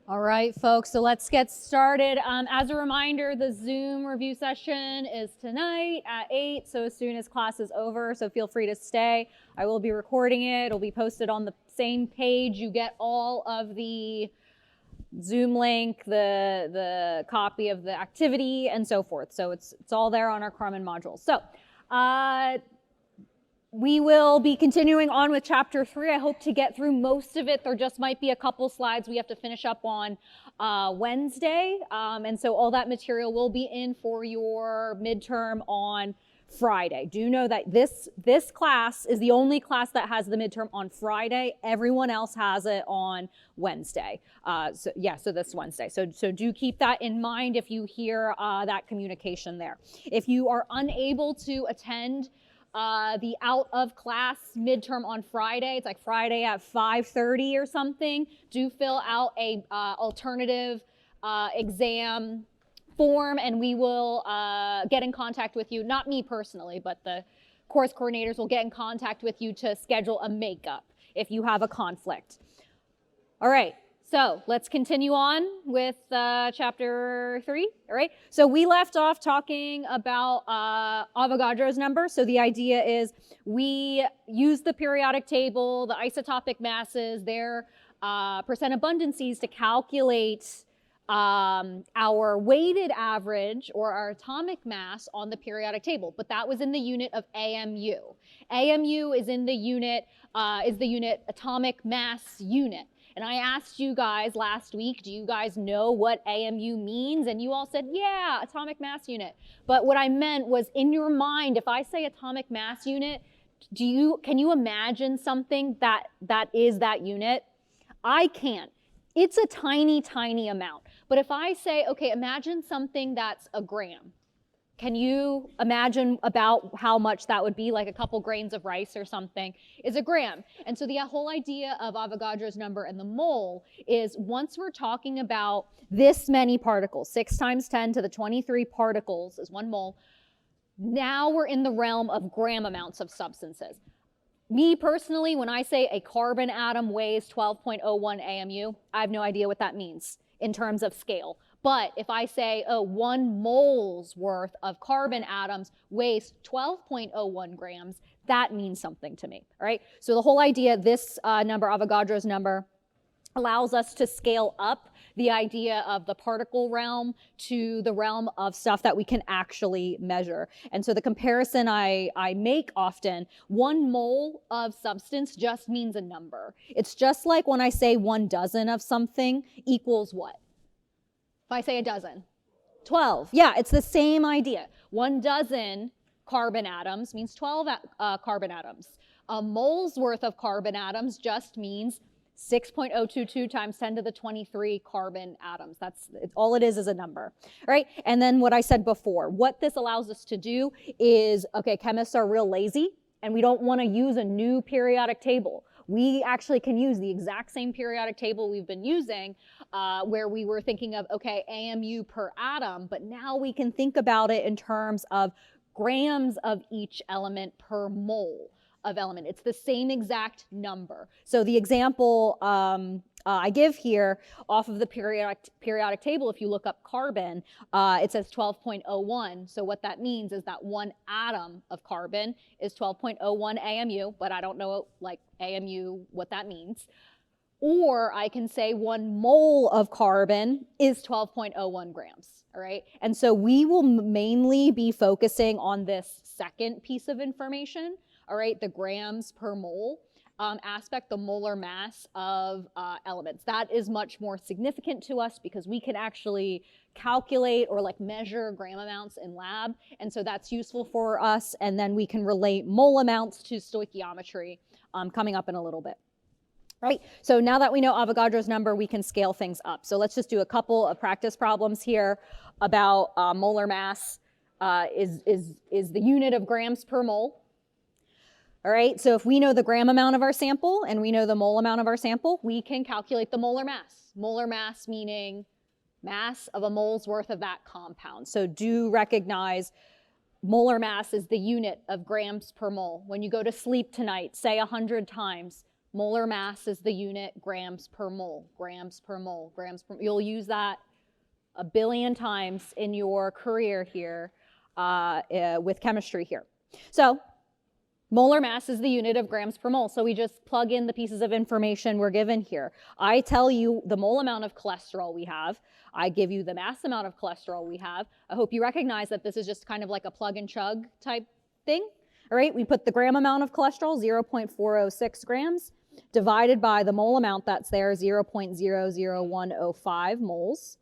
All right, folks, so let's get started. As a reminder, the Zoom review session is tonight at 8, so as soon as class is over, so feel free to stay. I will be recording it. It'll be posted on the same page. You get all of the Zoom link, the copy of the activity, and so forth. So it's all there on our Carmen module. So we will be continuing on with chapter 3. I hope to get through most of it. There just might be a couple slides we have to finish up on Wednesday. And so all that material will be in for your midterm on Friday. Do know that this class is the only class that has the midterm on Friday. Everyone else has it on Wednesday. So this Wednesday. So do keep that in mind if you hear that communication there. If you are unable to attend the out of class midterm on Friday, it's like Friday at 5:30 or something, do fill out a alternative exam form and we will get in contact with you, not me personally, but the course coordinators will get in contact with you to schedule a makeup if you have a conflict. All right. So let's continue on with chapter 3, all right? So we left off talking about Avogadro's number. So the idea is we use the periodic table, the isotopic masses, their percent abundances to calculate our weighted average or our atomic mass on the periodic table, but that was in the unit of AMU. AMU is in the unit, atomic mass unit. And I asked you guys last week, do you guys know what AMU means? And you all said, yeah, atomic mass unit. But what I meant was in your mind, if I say atomic mass unit, can you imagine something that is that unit? I can't. It's a tiny, tiny amount. But if I say, okay, imagine something that's a gram. Can you imagine about how much that would be? Like a couple grains of rice or something is a gram. And so the whole idea of Avogadro's number and the mole is once we're talking about this many particles, 6 times 10 to the 23 particles is 1 mole, now we're in the realm of gram amounts of substances. Me personally, when I say a carbon atom weighs 12.01 AMU, I have no idea what that means in terms of scale. But if I say, 1 mole's worth of carbon atoms weighs 12.01 grams, that means something to me, all right? So the whole idea, this number, Avogadro's number, allows us to scale up the idea of the particle realm to the realm of stuff that we can actually measure. And so the comparison I make often, 1 mole of substance just means a number. It's just like when I say 1 dozen of something equals what? If I say a dozen, 12. Yeah, it's the same idea. 1 dozen carbon atoms means 12 carbon atoms. A mole's worth of carbon atoms just means 6.022 times 10 to the 23 carbon atoms. All it is a number, right? And then what I said before, what this allows us to do is, okay, chemists are real lazy and we don't want to use a new periodic table. We actually can use the exact same periodic table we've been using where we were thinking of, okay, AMU per atom, but now we can think about it in terms of grams of each element per mole of element. It's the same exact number. So the example I give here off of the periodic table, if you look up carbon, it says 12.01. So what that means is that 1 atom of carbon is 12.01 AMU, but I don't know like AMU what that means. Or I can say 1 mole of carbon is 12.01 grams, all right? And so we will mainly be focusing on this second piece of information, all right, the grams per mole aspect, the molar mass of elements. That is much more significant to us because we can actually calculate or like measure gram amounts in lab. And so that's useful for us. And then we can relate mole amounts to stoichiometry coming up in a little bit. Right, so now that we know Avogadro's number, we can scale things up. So let's just do a couple of practice problems here about molar mass is the unit of grams per mole. All right, so if we know the gram amount of our sample and we know the mole amount of our sample, we can calculate the molar mass. Molar mass meaning mass of a mole's worth of that compound. So do recognize molar mass is the unit of grams per mole. When you go to sleep tonight, say 100 times, Molar mass is the unit, grams per mole, grams per mole, grams per mole. You'll use that a billion times in your career here with chemistry here. So molar mass is the unit of grams per mole. So we just plug in the pieces of information we're given here. I tell you the mole amount of cholesterol we have. I give you the mass amount of cholesterol we have. I hope you recognize that this is just kind of like a plug and chug type thing. All right, we put the gram amount of cholesterol, 0.406 grams, divided by the mole amount that's there, 0.00105 moles.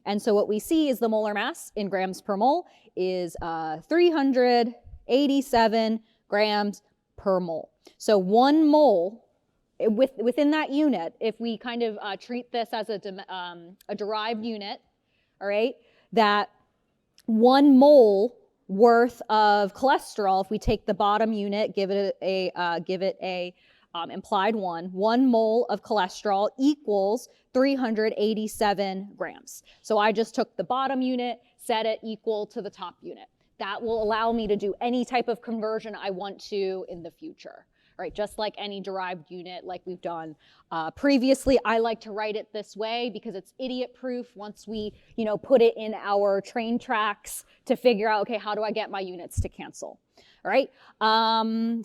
And so what we see is the molar mass in grams per mole is 387 grams per mole. So 1 mole, within that unit, if we kind of treat this as a derived unit, all right, that 1 mole worth of cholesterol, if we take the bottom unit, give it a implied 1 mole of cholesterol equals 387 grams. So I just took the bottom unit, set it equal to the top unit. That will allow me to do any type of conversion I want to in the future, right? Just like any derived unit like we've done previously. I like to write it this way because it's idiot proof once we, put it in our train tracks to figure out, okay, how do I get my units to cancel? All right,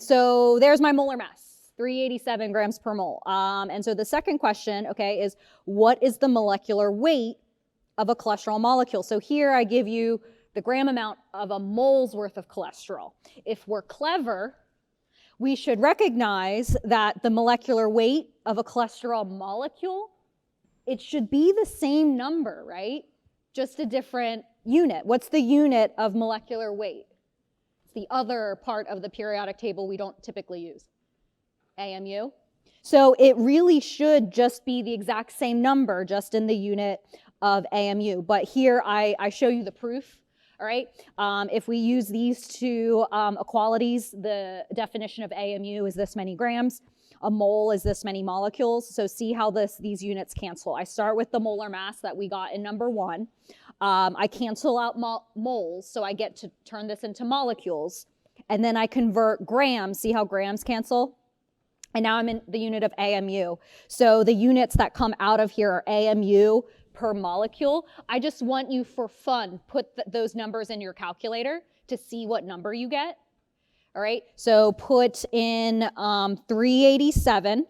so there's my molar mass. 387 grams per mole. And so the second question, okay, is what is the molecular weight of a cholesterol molecule? So here I give you the gram amount of a mole's worth of cholesterol. If we're clever, we should recognize that the molecular weight of a cholesterol molecule, it should be the same number, right? Just a different unit. What's the unit of molecular weight? It's the other part of the periodic table we don't typically use. AMU. So it really should just be the exact same number, just in the unit of AMU. But here I show you the proof, all right? If we use these two equalities, the definition of AMU is this many grams. A mole is this many molecules. So see how these units cancel. I start with the molar mass that we got in number 1. I cancel out moles, so I get to turn this into molecules. And then I convert grams. See how grams cancel? And now I'm in the unit of AMU. So the units that come out of here are AMU per molecule. I just want you for fun, put those numbers in your calculator to see what number you get. All right, so put in 387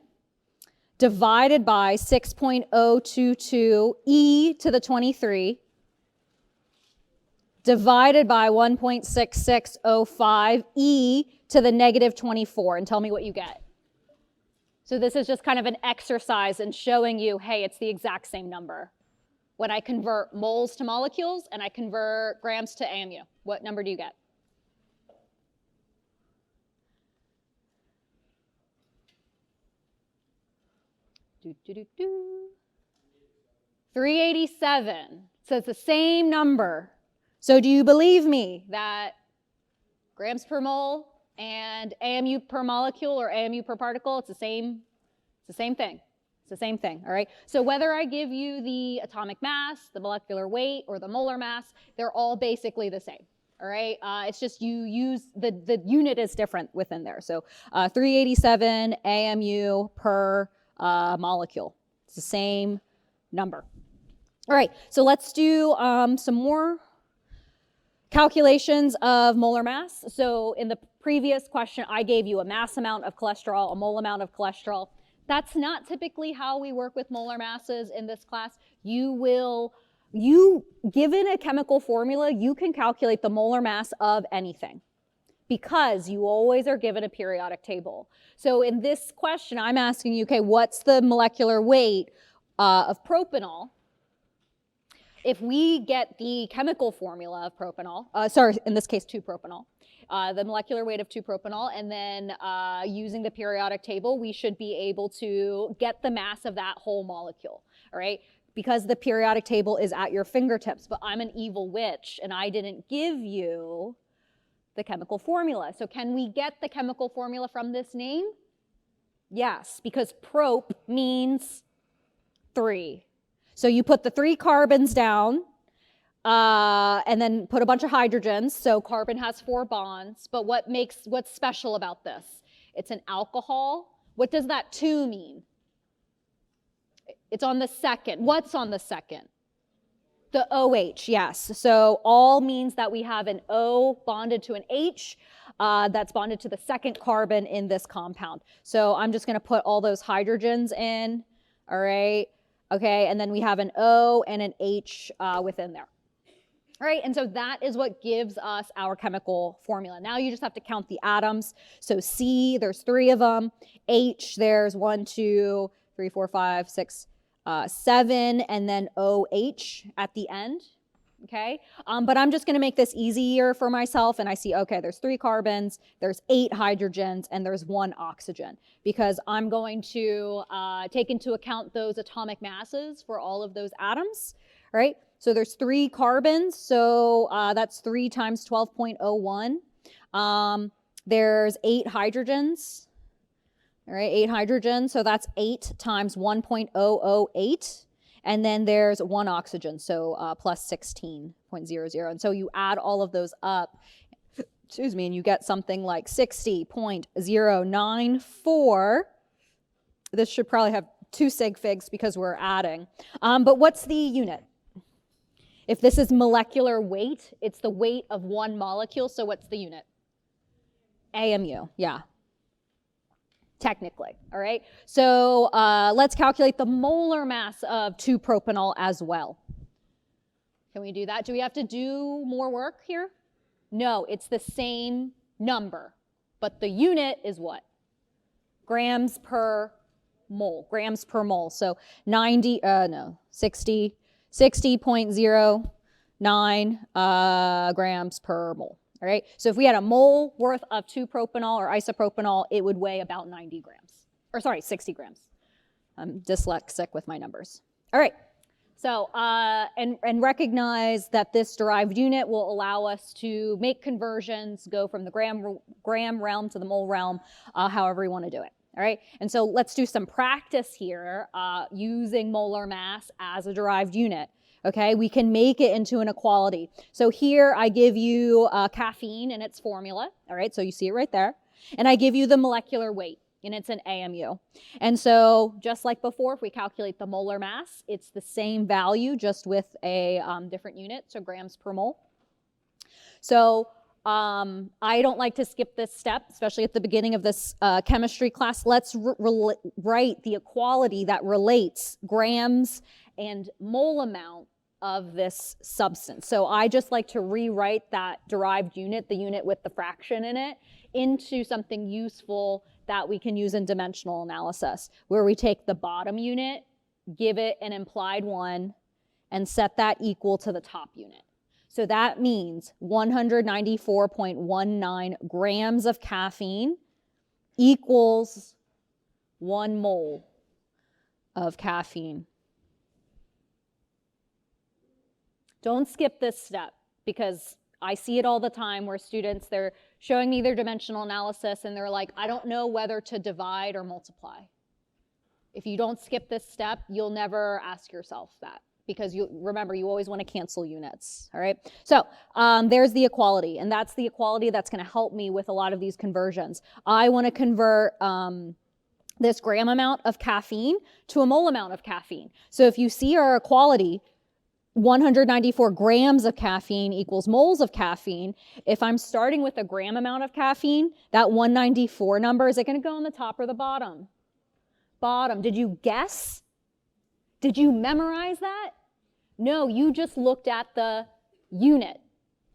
divided by 6.022 e to the 23 divided by 1.6605 e to the negative 24, and tell me what you get. So this is just kind of an exercise in showing you, hey, it's the exact same number. When I convert moles to molecules and I convert grams to AMU, what number do you get? Do, do, do, do. 387. So it's the same number. So do you believe me that grams per mole and AMU per molecule or AMU per particle, it's the same thing. It's the same thing, all right? So whether I give you the atomic mass, the molecular weight, or the molar mass, they're all basically the same, all right? It's just you use, the unit is different within there. So 387 AMU per molecule. It's the same number. All right, so let's do some more calculations of molar mass. So in the previous question, I gave you a mass amount of cholesterol, a mole amount of cholesterol. That's not typically how we work with molar masses in this class. Given a chemical formula, you can calculate the molar mass of anything because you always are given a periodic table. So in this question, I'm asking you, okay, what's the molecular weight of propanol? If we get the chemical formula of propanol, in this case 2-propanol, the molecular weight of 2-propanol, and then using the periodic table, we should be able to get the mass of that whole molecule, all right? Because the periodic table is at your fingertips, but I'm an evil witch, and I didn't give you the chemical formula. So can we get the chemical formula from this name? Yes, because prop means 3. So you put the 3 carbons down, and then put a bunch of hydrogens. So carbon has 4 bonds. But what's special about this? It's an alcohol What does that 2 mean? It's on the second. What's on the second? The OH, yes. So all means that we have an O bonded to an H that's bonded to the second carbon in this compound. So I'm just going to put all those hydrogens in, all right? Okay, and then we have an O and an H within there. All right, and so that is what gives us our chemical formula. Now you just have to count the atoms. So C, there's 3 of them. H, there's 1, 2, 3, 4, 5, 6, 7, and then OH at the end, okay? But I'm just gonna make this easier for myself, and I see, okay, there's 3 carbons, there's 8 hydrogens, and there's 1 oxygen, because I'm going to take into account those atomic masses for all of those atoms, right? So there's 3 carbons, so that's 3 times 12.01. There's 8 hydrogens. All right, 8 hydrogen, so that's 8 times 1.008. And then there's 1 oxygen, so plus 16.00. And so you add all of those up, excuse me, and you get something like 60.094. This should probably have 2 sig figs because we're adding. But what's the unit? If this is molecular weight, it's the weight of 1 molecule, so what's the unit? AMU, yeah. Technically, all right? So let's calculate the molar mass of 2-propanol as well. Can we do that? Do we have to do more work here? No, it's the same number, but the unit is what? Grams per mole, grams per mole. So 60.09 grams per mole. All right, so if we had a mole worth of 2-propanol or isopropanol, it would weigh about 90 grams. Or sorry, 60 grams. I'm dyslexic with my numbers. All right, so and recognize that this derived unit will allow us to make conversions, go from the gram realm to the mole realm, however we want to do it. All right, and so let's do some practice here using molar mass as a derived unit. Okay, we can make it into an equality. So here I give you caffeine and its formula. All right, so you see it right there. And I give you the molecular weight, and it's an AMU. And so just like before, if we calculate the molar mass, it's the same value, just with a different unit, so grams per mole. So I don't like to skip this step, especially at the beginning of this chemistry class. Let's write the equality that relates grams and mole amount of this substance. So I just like to rewrite that derived unit, the unit with the fraction in it, into something useful that we can use in dimensional analysis, where we take the bottom unit, give it an implied 1, and set that equal to the top unit. So that means 194.19 grams of caffeine equals 1 mole of caffeine. Don't skip this step, because I see it all the time where students, they're showing me their dimensional analysis and they're like, I don't know whether to divide or multiply. If you don't skip this step, you'll never ask yourself that, because you remember, you always want to cancel units, all right? So there's the equality, and that's the equality that's going to help me with a lot of these conversions. I want to convert this gram amount of caffeine to a mole amount of caffeine. So if you see our equality, 194 grams of caffeine equals moles of caffeine. If I'm starting with a gram amount of caffeine, that 194 number, is it going to go on the top or the bottom? Bottom. Did you guess? Did you memorize that? No, you just looked at the unit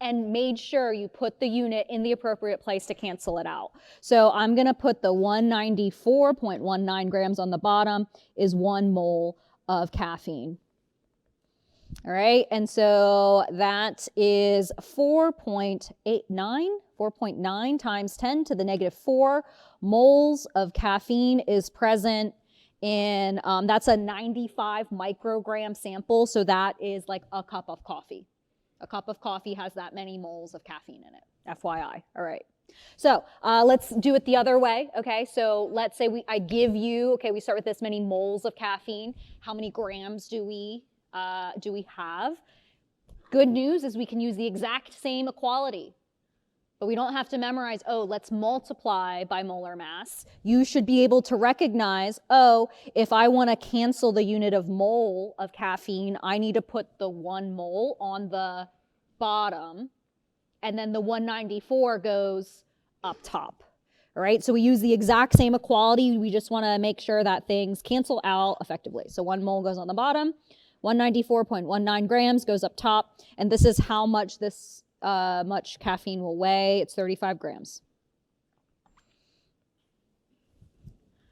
and made sure you put the unit in the appropriate place to cancel it out. So I'm going to put the 194.19 grams on the bottom is 1 mole of caffeine. All right, and so that is 4.9 times 10 to the negative 4 moles of caffeine is present in, that's a 95 microgram sample, so that is like a cup of coffee. A cup of coffee has that many moles of caffeine in it, FYI, all right. So let's do it the other way, okay? So let's say I give you, okay, we start with this many moles of caffeine. How many grams do we have? Good news is we can use the exact same equality, But we don't have to memorize, oh, let's multiply by molar mass. You should be able to recognize, oh, if I want to cancel the unit of mole of caffeine, I need to put the 1 mole on the bottom, and then the 194 goes up top. All right, so we use the exact same equality. We just want to make sure that things cancel out effectively. So 1 mole goes on the bottom, 194.19 grams goes up top, and this is how much this much caffeine will weigh. It's 35 grams.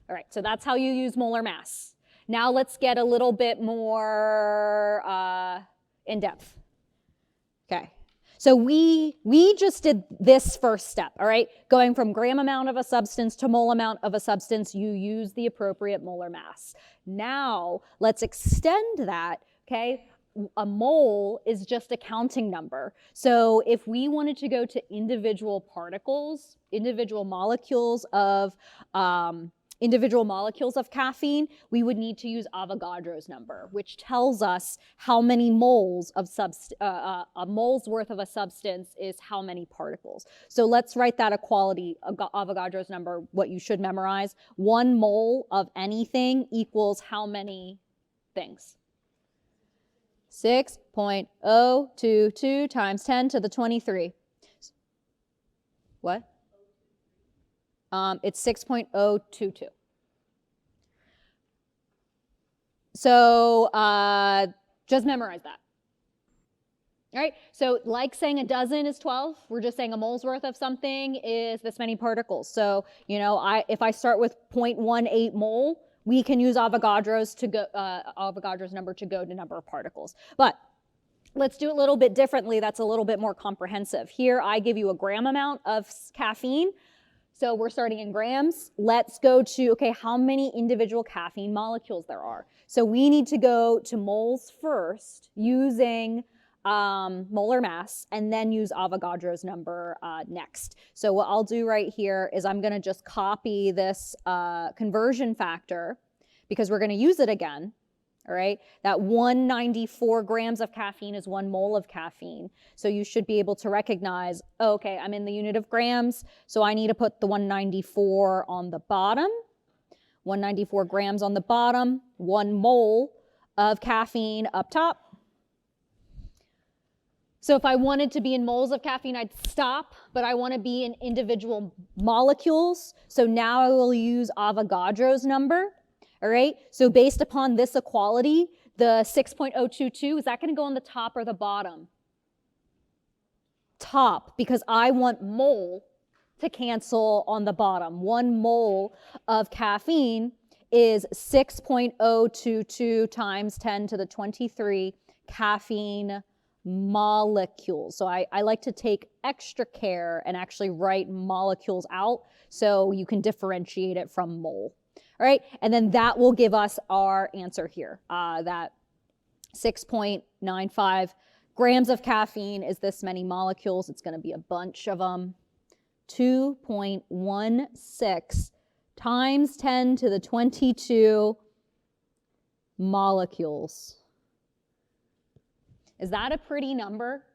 All right, so that's how you use molar mass. Now let's get a little bit more in depth. Okay, so we just did this first step, all right? Going from gram amount of a substance to mole amount of a substance, you use the appropriate molar mass. Now let's extend that, okay? A mole is just a counting number. So if we wanted to go to individual particles, individual molecules of caffeine, we would need to use Avogadro's number, which tells us how many moles of a mole's worth of a substance is how many particles. So let's write that equality, Avogadro's number, what you should memorize. 1 mole of anything equals how many things? 6.022 times 10 to the 23. What? It's 6.022. So just memorize that. All right, so like saying a dozen is 12, we're just saying a mole's worth of something is this many particles. So, you know, if I start with 0.18 mole, we can use Avogadro's number to go to number of particles. But let's do it a little bit differently. That's a little bit more comprehensive. Here I give you a gram amount of caffeine. So we're starting in grams. Let's go to, okay, how many individual caffeine molecules there are. So we need to go to moles first using molar mass, and then use Avogadro's number next. So what I'll do right here is I'm going to just copy this conversion factor because we're going to use it again. All right, that 194 grams of caffeine is 1 mole of caffeine. So you should be able to recognize, oh, okay, I'm in the unit of grams, so I need to put the 194 on the bottom, 194 grams on the bottom, 1 mole of caffeine up top. So if I wanted to be in moles of caffeine, I'd stop, but I want to be in individual molecules. So now I will use Avogadro's number. All right, so based upon this equality, the 6.022, is that going to go on the top or the bottom? Top, because I want mole to cancel on the bottom. 1 mole of caffeine is 6.022 times 10 to the 23 caffeine molecules. So I like to take extra care and actually write molecules out so you can differentiate it from mole. All right, and then that will give us our answer here, that 6.95 grams of caffeine is this many molecules. It's going to be a bunch of them. 2.16 times 10 to the 22 molecules. Is that a pretty number?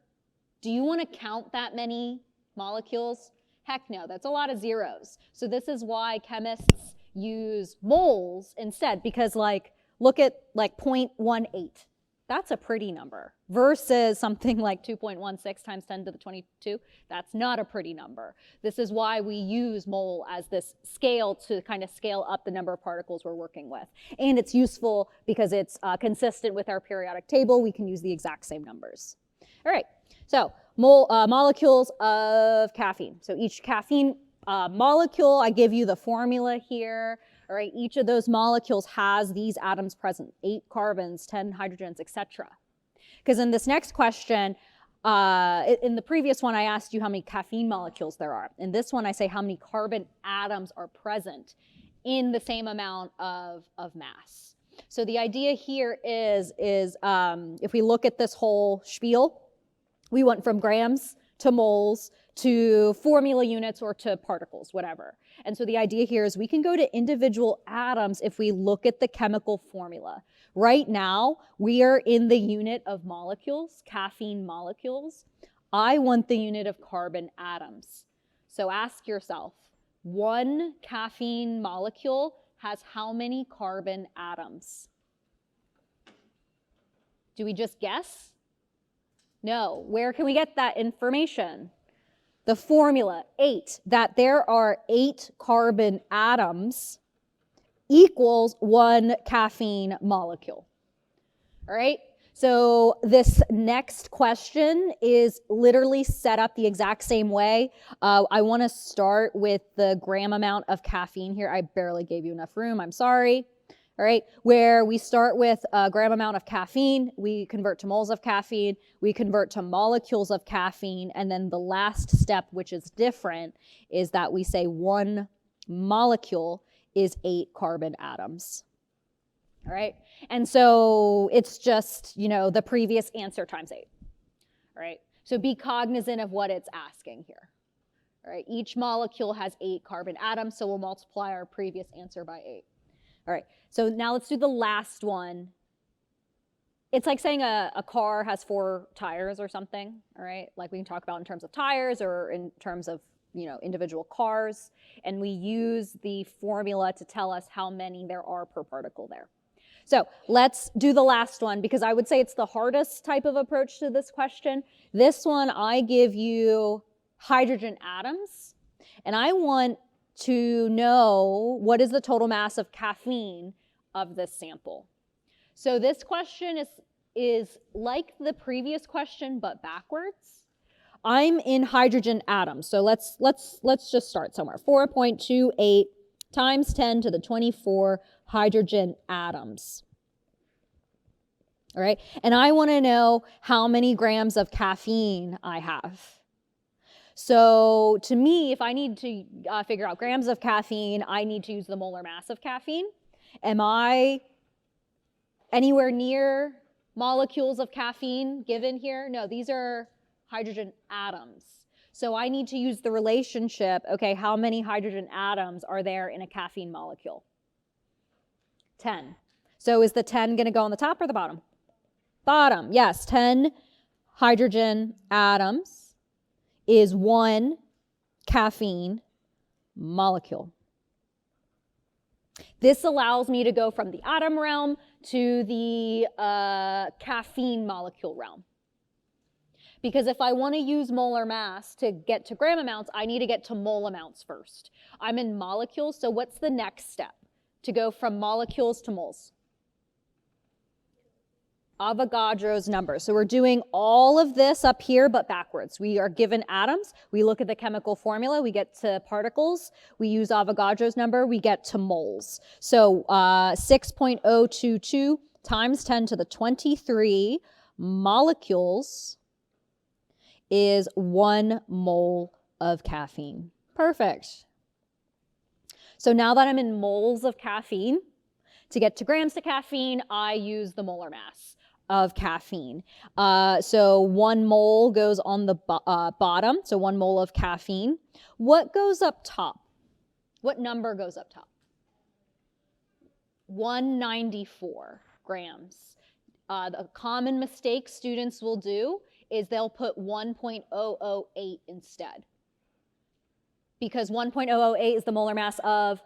Do you want to count that many molecules? Heck no, that's a lot of zeros. So this is why chemists use moles instead, because look at 0.18. That's a pretty number versus something like 2.16 times 10 to the 22. That's not a pretty number. This is why we use mole as this scale to kind of scale up the number of particles we're working with. And it's useful because it's consistent with our periodic table. We can use the exact same numbers. All right, so molecules of caffeine. So each caffeine molecule, I give you the formula here. All right, each of those molecules has these atoms present, 8 carbons, 10 hydrogens, etc. Because in this next question, in the previous one, I asked you how many caffeine molecules there are. In this one, I say how many carbon atoms are present in the same amount of mass. So the idea here is if we look at this whole spiel, we went from grams to moles to formula units or to particles, whatever. And so the idea here is we can go to individual atoms if we look at the chemical formula. Right now, we are in the unit of molecules, caffeine molecules. I want the unit of carbon atoms. So ask yourself, one caffeine molecule has how many carbon atoms? Do we just guess? No. Where can we get that information? The formula, 8, that there are 8 carbon atoms equals 1 caffeine molecule. All right? So this next question is literally set up the exact same way. I want to start with the gram amount of caffeine here. I barely gave you enough room. I'm sorry. All right, where we start with a gram amount of caffeine, we convert to moles of caffeine, we convert to molecules of caffeine, and then the last step, which is different, is that we say 1 molecule is 8 carbon atoms. All right, and so it's just, the previous answer times 8. All right, so be cognizant of what it's asking here. All right, each molecule has 8 carbon atoms, so we'll multiply our previous answer by 8. All right, so now let's do the last one. It's like saying a car has 4 tires or something, all right? Like we can talk about in terms of tires or in terms of, individual cars. And we use the formula to tell us how many there are per particle there. So let's do the last one, because I would say it's the hardest type of approach to this question. This one, I give you hydrogen atoms, and I want to know what is the total mass of caffeine of this sample. So this question is like the previous question, but backwards. I'm in hydrogen atoms, so let's just start somewhere. 4.28 times 10 to the 24 hydrogen atoms. All right, and I want to know how many grams of caffeine I have. So to me, if I need to figure out grams of caffeine, I need to use the molar mass of caffeine. Am I anywhere near molecules of caffeine given here? No, these are hydrogen atoms. So I need to use the relationship, okay, how many hydrogen atoms are there in a caffeine molecule? 10. So is the 10 going to go on the top or the bottom? Bottom, yes, 10 hydrogen atoms is 1 caffeine molecule. This allows me to go from the atom realm to the caffeine molecule realm. Because if I want to use molar mass to get to gram amounts, I need to get to mole amounts first. I'm in molecules, so what's the next step to go from molecules to moles? Avogadro's number. So we're doing all of this up here, but backwards. We are given atoms. We look at the chemical formula. We get to particles. We use Avogadro's number. We get to moles. So 6.022 times 10 to the 23 molecules is 1 mole of caffeine. Perfect. So now that I'm in moles of caffeine, to get to grams of caffeine, I use the molar mass of caffeine. So 1 mole goes on the bottom, so 1 mole of caffeine. What goes up top? What number goes up top? 194 grams. The common mistake students will do is they'll put 1.008 instead, because 1.008 is the molar mass of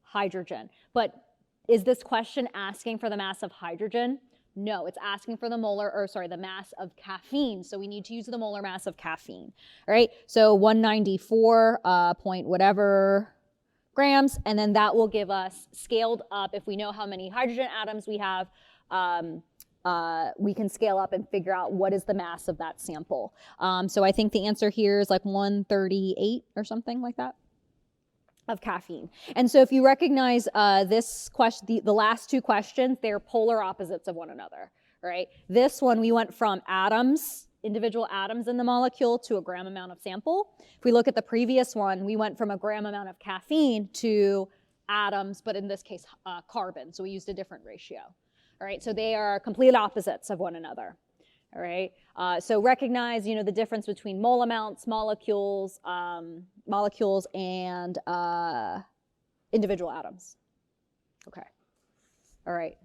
hydrogen. But is this question asking for the mass of hydrogen? No, it's asking for the mass of caffeine. So we need to use the molar mass of caffeine. All right, so 194 point whatever grams, and then that will give us scaled up. If we know how many hydrogen atoms we have, we can scale up and figure out what is the mass of that sample. So I think the answer here is like 138 or something like that of caffeine. And so if you recognize this question, the last 2 questions, they're polar opposites of one another, right? This one, we went from atoms, individual atoms in the molecule, to a gram amount of sample. If we look at the previous one, we went from a gram amount of caffeine to atoms, but in this case, carbon. So we used a different ratio. All right, so they are complete opposites of one another. All right, so recognize, the difference between mole amounts, molecules, and individual atoms. Okay, all right.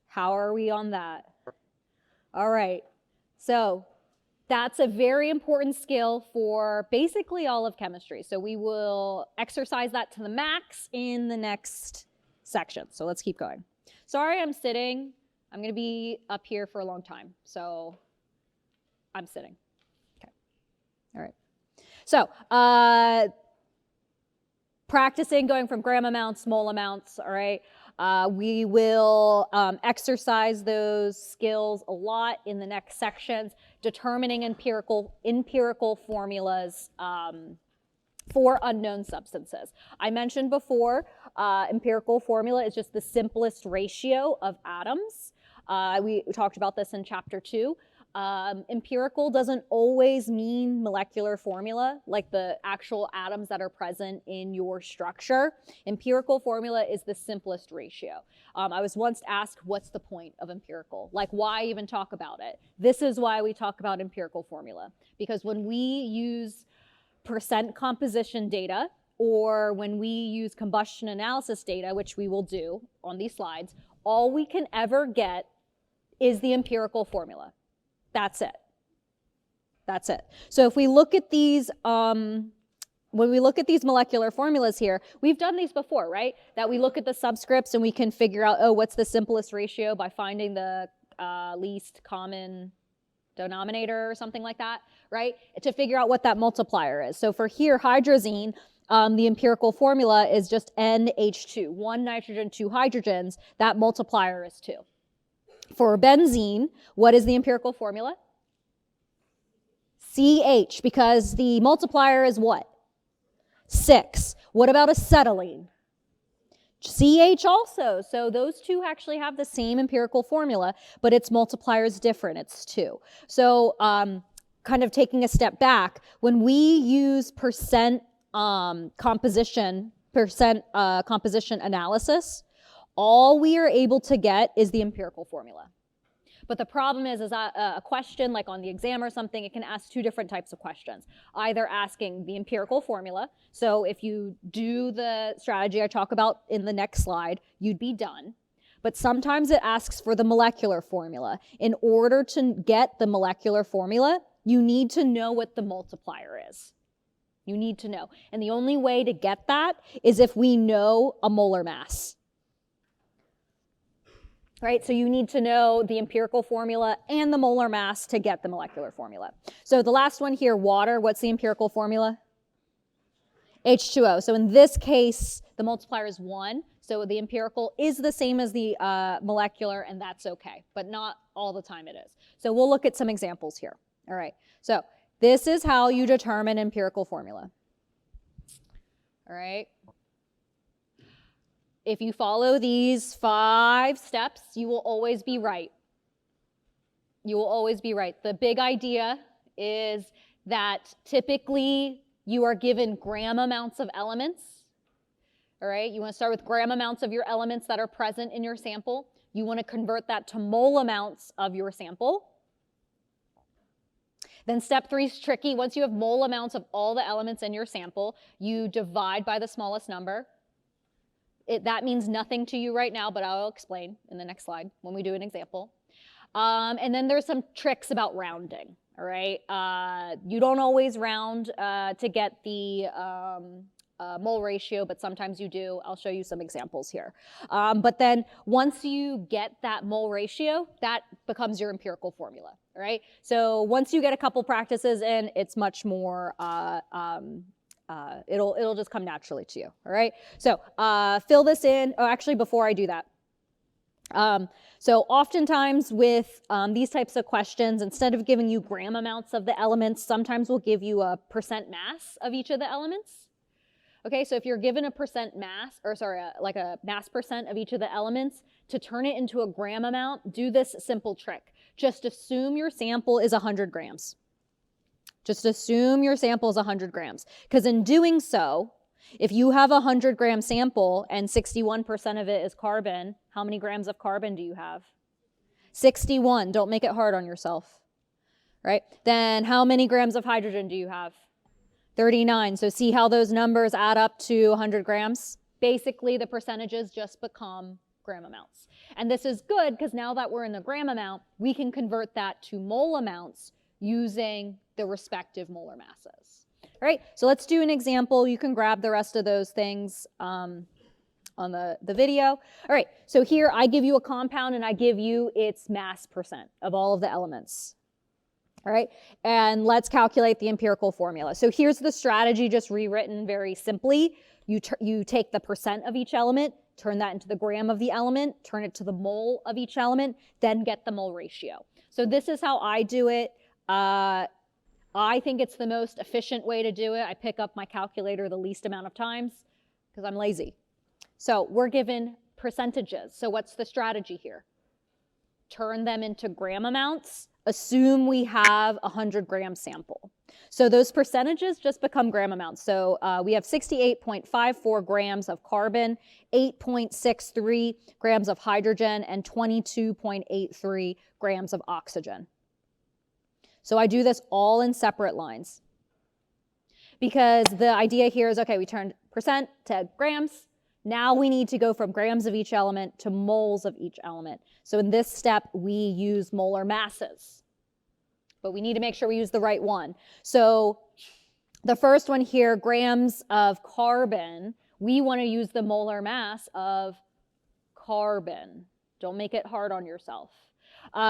How are we on that? All right, so That's a very important skill for basically all of chemistry. So we will exercise that to the max in the next section. So let's keep going. Sorry, I'm sitting. I'm going to be up here for a long time. So I'm sitting. Okay. All right. So practicing going from gram amounts, mole amounts, all right? We will exercise those skills a lot in the next sections, determining empirical formulas for unknown substances. I mentioned before, empirical formula is just the simplest ratio of atoms. We talked about this in chapter 2. Empirical doesn't always mean molecular formula, like the actual atoms that are present in your structure. Empirical formula is the simplest ratio. I was once asked, what's the point of empirical? Like, why even talk about it? This is why we talk about empirical formula. Because when we use percent composition data, or when we use combustion analysis data, which we will do on these slides, all we can ever get is the empirical formula. That's it. That's it. So if we look at these, when we look at these molecular formulas here, we've done these before, right? That we look at the subscripts and we can figure out, oh, what's the simplest ratio by finding the least common denominator or something like that, right? To figure out what that multiplier is. So for here, hydrazine, the empirical formula is just NH2, 1 nitrogen, 2 hydrogens. That multiplier is 2. For benzene, what is the empirical formula? CH, because the multiplier is what? 6. What about acetylene? CH also. So those two actually have the same empirical formula, but its multiplier is different. It's 2. So kind of taking a step back, when we use percent composition analysis, all we are able to get is the empirical formula. But the problem is a question like on the exam or something, it can ask 2 different types of questions. Either asking the empirical formula, so if you do the strategy I talk about in the next slide, you'd be done. But sometimes it asks for the molecular formula. In order to get the molecular formula, you need to know what the multiplier is. You need to know. And the only way to get that is if we know a molar mass. Right, so you need to know the empirical formula and the molar mass to get the molecular formula. So the last one here, water, what's the empirical formula? H2O. So in this case, the multiplier is 1. So the empirical is the same as the molecular, and that's okay, but not all the time it is. So we'll look at some examples here. All right, so this is how you determine empirical formula. All right. If you follow these 5 steps, you will always be right. You will always be right. The big idea is that typically you are given gram amounts of elements. All right, you want to start with gram amounts of your elements that are present in your sample. You want to convert that to mole amounts of your sample. Then step 3 is tricky. Once you have mole amounts of all the elements in your sample, you divide by the smallest number. That means nothing to you right now, but I'll explain in the next slide when we do an example. And then there's some tricks about rounding, all right? You don't always round to get the mole ratio, but sometimes you do. I'll show you some examples here. But then once you get that mole ratio, that becomes your empirical formula, all right? So once you get a couple practices in, it's much more it'll just come naturally to you, all right? So fill this in. Oh, actually, before I do that. So oftentimes with these types of questions, instead of giving you gram amounts of the elements, sometimes we'll give you a percent mass of each of the elements. Okay, so if you're given a percent mass, or sorry, like a mass percent of each of the elements, to turn it into a gram amount, do this simple trick. Just assume your sample is 100 grams. Just assume your sample is 100 grams. Because in doing so, if you have a 100-gram sample and 61% of it is carbon, how many grams of carbon do you have? 61. Don't make it hard on yourself. Right? Then how many grams of hydrogen do you have? 39. So see how those numbers add up to 100 grams? Basically, the percentages just become gram amounts. And this is good because now that we're in the gram amount, we can convert that to mole amounts using the respective molar masses. All right, so let's do an example. You can grab the rest of those things on the video. All right, so here I give you a compound and I give you its mass percent of all of the elements. All right, and let's calculate the empirical formula. So here's the strategy just rewritten very simply. You take the percent of each element, turn that into the gram of the element, turn it to the mole of each element, then get the mole ratio. So this is how I do it. I think it's the most efficient way to do it. I pick up my calculator the least amount of times because I'm lazy. So we're given percentages. So what's the strategy here? Turn them into gram amounts. Assume we have a 100-gram sample. So those percentages just become gram amounts. So we have 68.54 grams of carbon, 8.63 grams of hydrogen, and 22.83 grams of oxygen. So I do this all in separate lines because the idea here is, okay, we turned percent to grams. Now we need to go from grams of each element to moles of each element. So in this step, we use molar masses, but we need to make sure we use the right one. So the first one here, grams of carbon, we want to use the molar mass of carbon. Don't make it hard on yourself.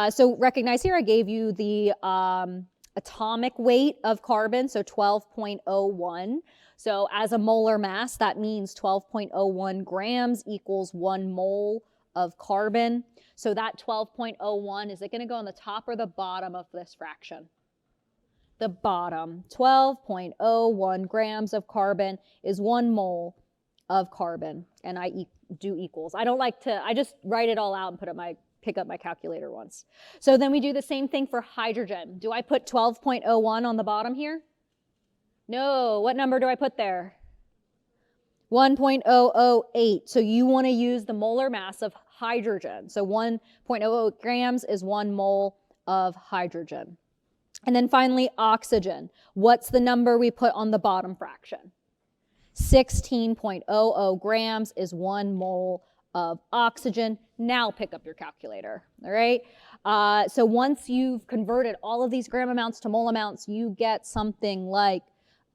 So recognize here I gave you the atomic weight of carbon, so 12.01. So as a molar mass, that means 12.01 grams equals 1 mole of carbon. So that 12.01, is it going to go on the top or the bottom of this fraction? The bottom. 12.01 grams of carbon is 1 mole of carbon, and I do equals. I don't like to, I just write it all out and pick up my calculator once. So then we do the same thing for hydrogen. Do I put 12.01 on the bottom here? No. What number do I put there? 1.008. So you want to use the molar mass of hydrogen. So 1.00 grams is 1 mole of hydrogen. And then finally, oxygen. What's the number we put on the bottom fraction? 16.00 grams is 1 mole of oxygen. Now pick up your calculator, all right? So once you've converted all of these gram amounts to mole amounts, you get something like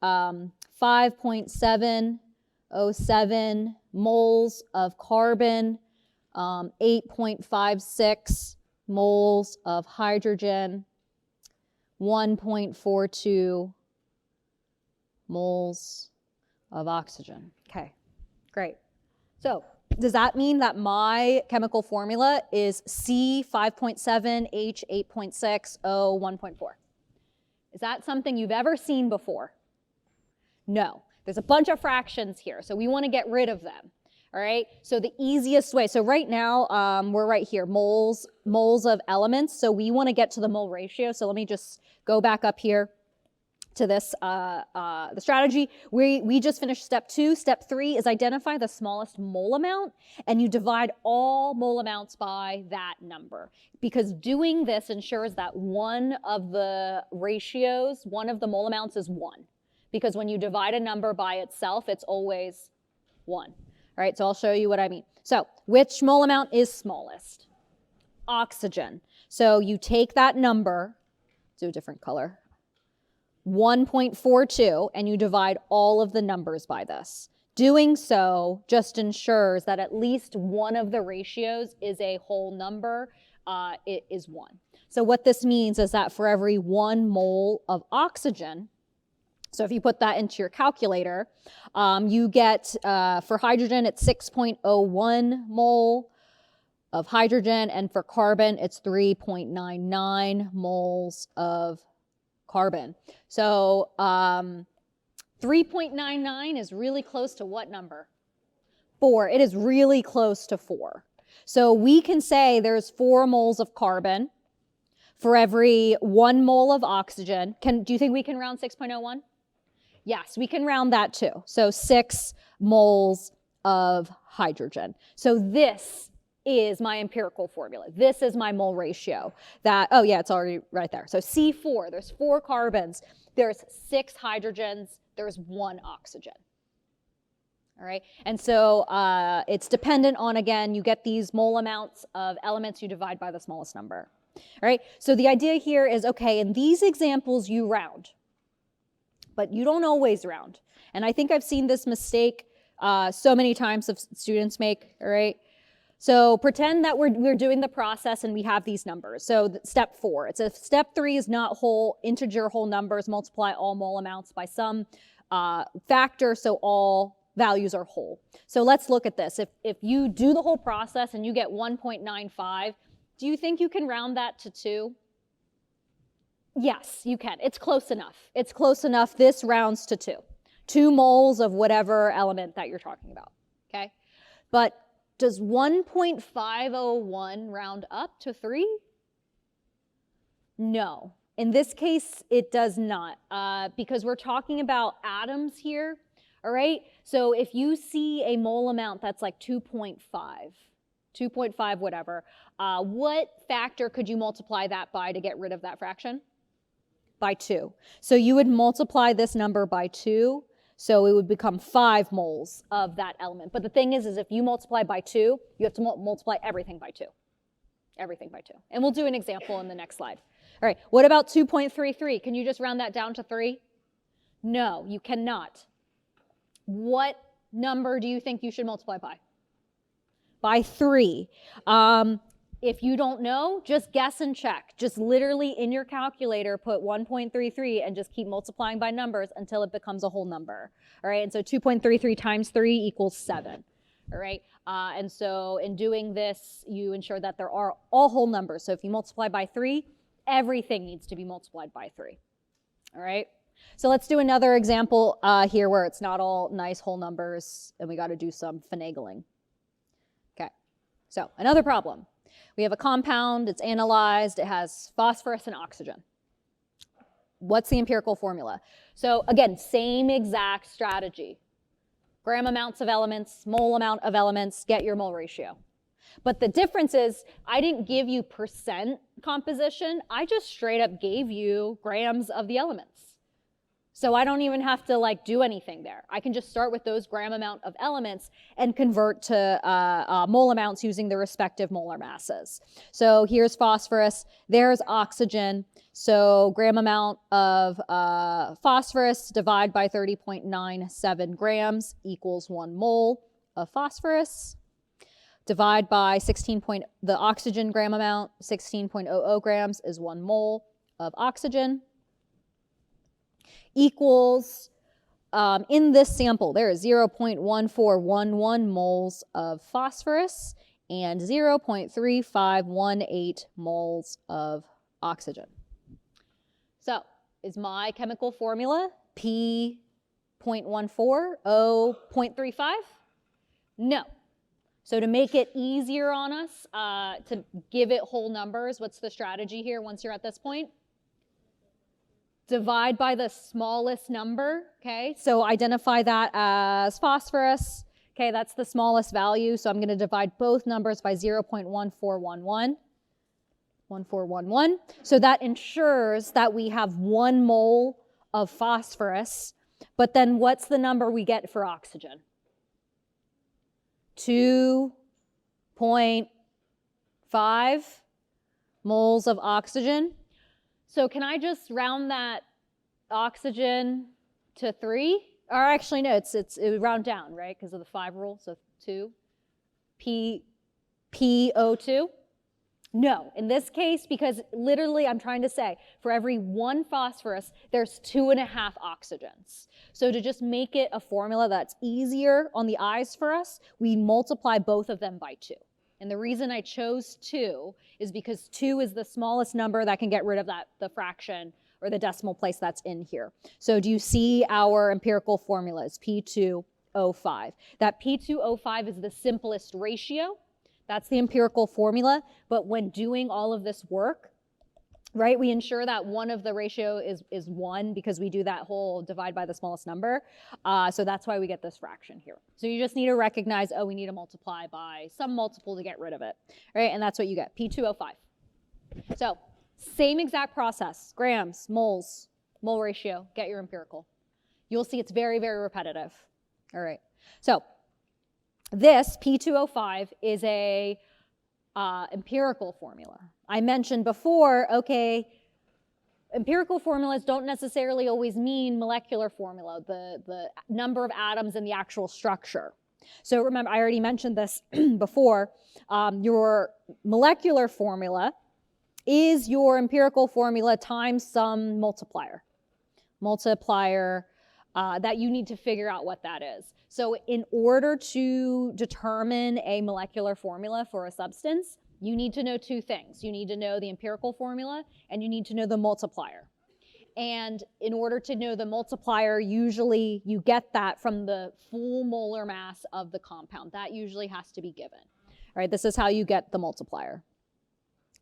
5.707 moles of carbon, 8.56 moles of hydrogen, 1.42 moles of oxygen. Okay, great. So does that mean that my chemical formula is C5.7H8.6O1.4? Is that something you've ever seen before? No. There's a bunch of fractions here, so we want to get rid of them. All right, so the easiest way, so right now we're right here, moles of elements, so we want to get to the mole ratio. So let me just go back up here to this, the strategy. We just finished step 2. Step 3 is identify the smallest mole amount, and you divide all mole amounts by that number. Because doing this ensures that one of the ratios, one of the mole amounts is 1. Because when you divide a number by itself, it's always 1. All right, so I'll show you what I mean. So which mole amount is smallest? Oxygen. So you take that number, do a different color, 1.42, and you divide all of the numbers by this. Doing so just ensures that at least one of the ratios is a whole number. It is 1. So what this means is that for every 1 mole of oxygen, so if you put that into your calculator, you get, for hydrogen, it's 6.01 mole of hydrogen, and for carbon, it's 3.99 moles of carbon. So 3.99 is really close to what number? 4. It is really close to 4. So we can say there's 4 moles of carbon for every 1 mole of oxygen. Do you think we can round 6.01? Yes, we can round that too. So 6 moles of hydrogen. So this is my empirical formula. This is my mole ratio. Oh yeah, it's already right there. So C4, there's 4 carbons, there's 6 hydrogens, there's 1 oxygen. All right, and so it's dependent on, again, you get these mole amounts of elements, you divide by the smallest number. All right, so the idea here is, okay, in these examples you round, but you don't always round. And I think I've seen this mistake so many times of students make, all right? So pretend that we're doing the process and we have these numbers. So step 4, it's if step 3 is not whole, integer whole numbers, multiply all mole amounts by some factor, so all values are whole. So let's look at this. If you do the whole process and you get 1.95, do you think you can round that to 2? Yes, you can. It's close enough. It's close enough. This rounds to 2. 2 moles of whatever element that you're talking about, okay? But does 1.501 round up to 3? No. In this case, it does not, because we're talking about atoms here, all right? So if you see a mole amount that's like 2.5 whatever, what factor could you multiply that by to get rid of that fraction? By 2. So you would multiply this number by 2, so it would become 5 moles of that element. But the thing is if you multiply by 2, you have to multiply everything by 2. Everything by 2. And we'll do an example in the next slide. All right, what about 2.33? Can you just round that down to 3? No, you cannot. What number do you think you should multiply by? By 3. If you don't know, just guess and check. Just literally in your calculator, put 1.33 and just keep multiplying by numbers until it becomes a whole number. All right, and so 2.33 times 3 equals 7. All right, and so in doing this, you ensure that there are all whole numbers. So if you multiply by 3, everything needs to be multiplied by 3. All right, so let's do another example here where it's not all nice whole numbers and we got to do some finagling. Okay, so another problem. We have a compound, it's analyzed, it has phosphorus and oxygen. What's the empirical formula? So again, same exact strategy. Gram amounts of elements, mole amount of elements, get your mole ratio. But the difference is I didn't give you percent composition, I just straight up gave you grams of the elements. So I don't even have to like do anything there. I can just start with those gram amount of elements and convert to mole amounts using the respective molar masses. So here's phosphorus, there's oxygen. So gram amount of phosphorus divide by 30.97 grams equals 1 mole of phosphorus. Divide by the oxygen gram amount, 16.00 grams is 1 mole of oxygen. Equals, in this sample, there is 0.1411 moles of phosphorus and 0.3518 moles of oxygen. So is my chemical formula P.14, O.35? No. So to make it easier on us, to give it whole numbers, what's the strategy here once you're at this point? Divide by the smallest number, okay? So identify that as phosphorus. Okay, that's the smallest value, so I'm going to divide both numbers by 0.1411. 1411. So that ensures that we have 1 mole of phosphorus, but then what's the number we get for oxygen? 2.5 moles of oxygen. So can I just round that oxygen to 3? Or actually, no, it would round down, right? Because of the 5 rule, so 2. PO2? No, in this case, because literally I'm trying to say, for every 1 phosphorus, there's 2.5 oxygens. So to just make it a formula that's easier on the eyes for us, we multiply both of them by 2. And the reason I chose 2 is because 2 is the smallest number that can get rid of the fraction or the decimal place that's in here. So do you see our empirical formulas, P2O5? That P2O5 is the simplest ratio. That's the empirical formula. But when doing all of this work, right, we ensure that one of the ratio is 1 because we do that whole divide by the smallest number. So that's why we get this fraction here. So you just need to recognize, oh, we need to multiply by some multiple to get rid of it, right? And that's what you get, P2O5. So same exact process, grams, moles, mole ratio, get your empirical. You'll see it's very, very repetitive. All right, so this P2O5 is a empirical formula. I mentioned before, okay, empirical formulas don't necessarily always mean molecular formula, the number of atoms and the actual structure. So remember, I already mentioned this before. Your molecular formula is your empirical formula times some multiplier that you need to figure out what that is. So in order to determine a molecular formula for a substance, you need to know two things. You need to know the empirical formula and you need to know the multiplier. And in order to know the multiplier, usually you get that from the full molar mass of the compound. That usually has to be given. All right, this is how you get the multiplier.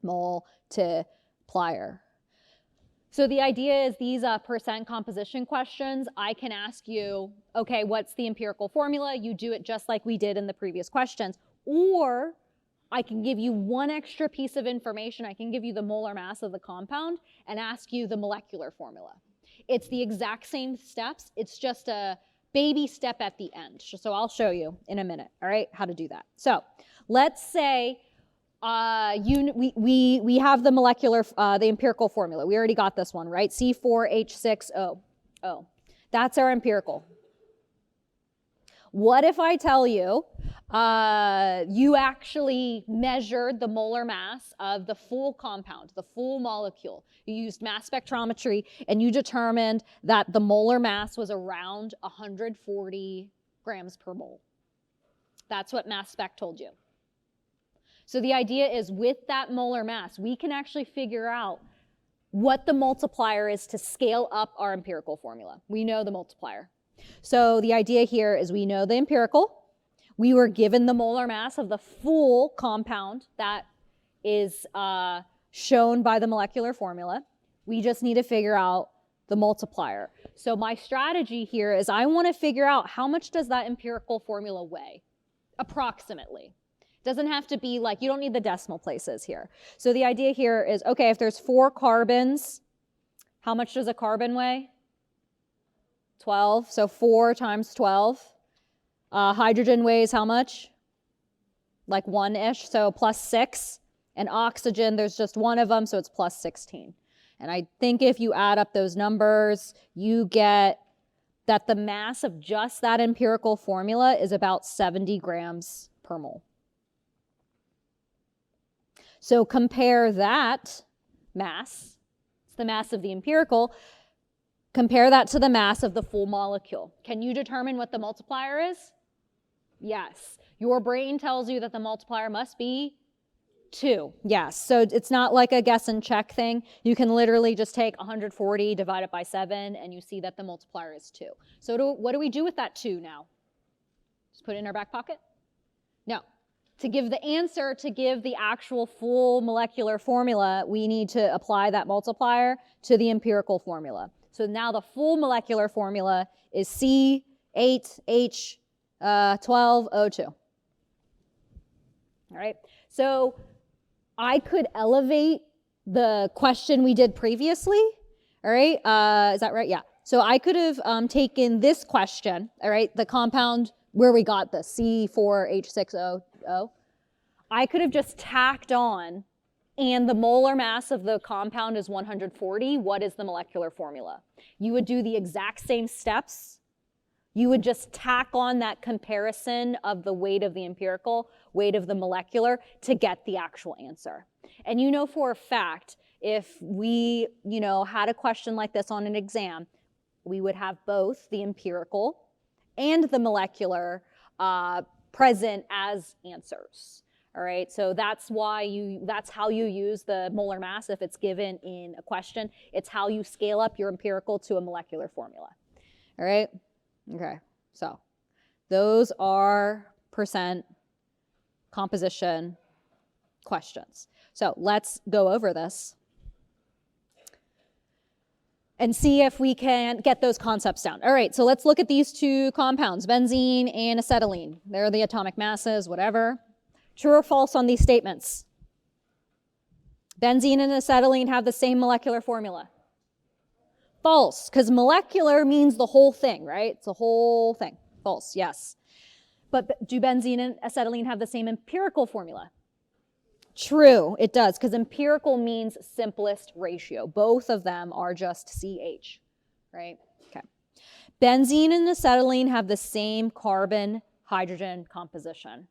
Multiplier. So the idea is these percent composition questions, I can ask you, okay, what's the empirical formula? You do it just like we did in the previous questions. Or I can give you one extra piece of information. I can give you the molar mass of the compound and ask you the molecular formula. It's the exact same steps. It's just a baby step at the end. So I'll show you in a minute, all right, how to do that. So let's say we have the molecular, the empirical formula. We already got this one, right? C4H6O. That's our empirical. What if I tell you you actually measured the molar mass of the full compound, the full molecule? You used mass spectrometry and you determined that the molar mass was around 140 grams per mole. That's what mass spec told you. So the idea is with that molar mass, we can actually figure out what the multiplier is to scale up our empirical formula. We know the multiplier. So the idea here is we know the empirical. We were given the molar mass of the full compound that is shown by the molecular formula. We just need to figure out the multiplier. So my strategy here is I want to figure out how much does that empirical formula weigh, approximately. Doesn't have to be like, you don't need the decimal places here. So the idea here is, okay, if there's 4 carbons, how much does a carbon weigh? 12, so 4 times 12. Hydrogen weighs how much? Like 1-ish, so plus 6. And oxygen, there's just one of them, so it's plus 16. And I think if you add up those numbers, you get that the mass of just that empirical formula is about 70 grams per mole. So compare that mass, it's the mass of the empirical, compare that to the mass of the full molecule. Can you determine what the multiplier is? Yes. Your brain tells you that the multiplier must be 2. Yes. So it's not like a guess and check thing. You can literally just take 140, divide it by 7, and you see that the multiplier is 2. So what do we do with that 2 now? Just put it in our back pocket? No. To give the answer, to give the actual full molecular formula, we need to apply that multiplier to the empirical formula. So now the full molecular formula is C8H12O2. All right, so I could elevate the question we did previously. All right, is that right? Yeah. So I could have taken this question, all right, the compound where we got the C4H6O. I could have just tacked on, and the molar mass of the compound is 140. What is the molecular formula? You would do the exact same steps. You would just tack on that comparison of the weight of the empirical, weight of the molecular to get the actual answer. And you know for a fact, if we, had a question like this on an exam, we would have both the empirical and the molecular present as answers. All right, so that's how you use the molar mass if it's given in a question. It's how you scale up your empirical to a molecular formula. All right, okay, so those are percent composition questions. So let's go over this and see if we can get those concepts down. All right, so let's look at these 2 compounds, benzene and acetylene. They're the atomic masses, whatever. True or false on these statements? Benzene and acetylene have the same molecular formula. False, because molecular means the whole thing, right? It's the whole thing. False, yes. But do benzene and acetylene have the same empirical formula? True, it does, because empirical means simplest ratio. Both of them are just CH, right? Okay. Benzene and acetylene have the same carbon-hydrogen composition.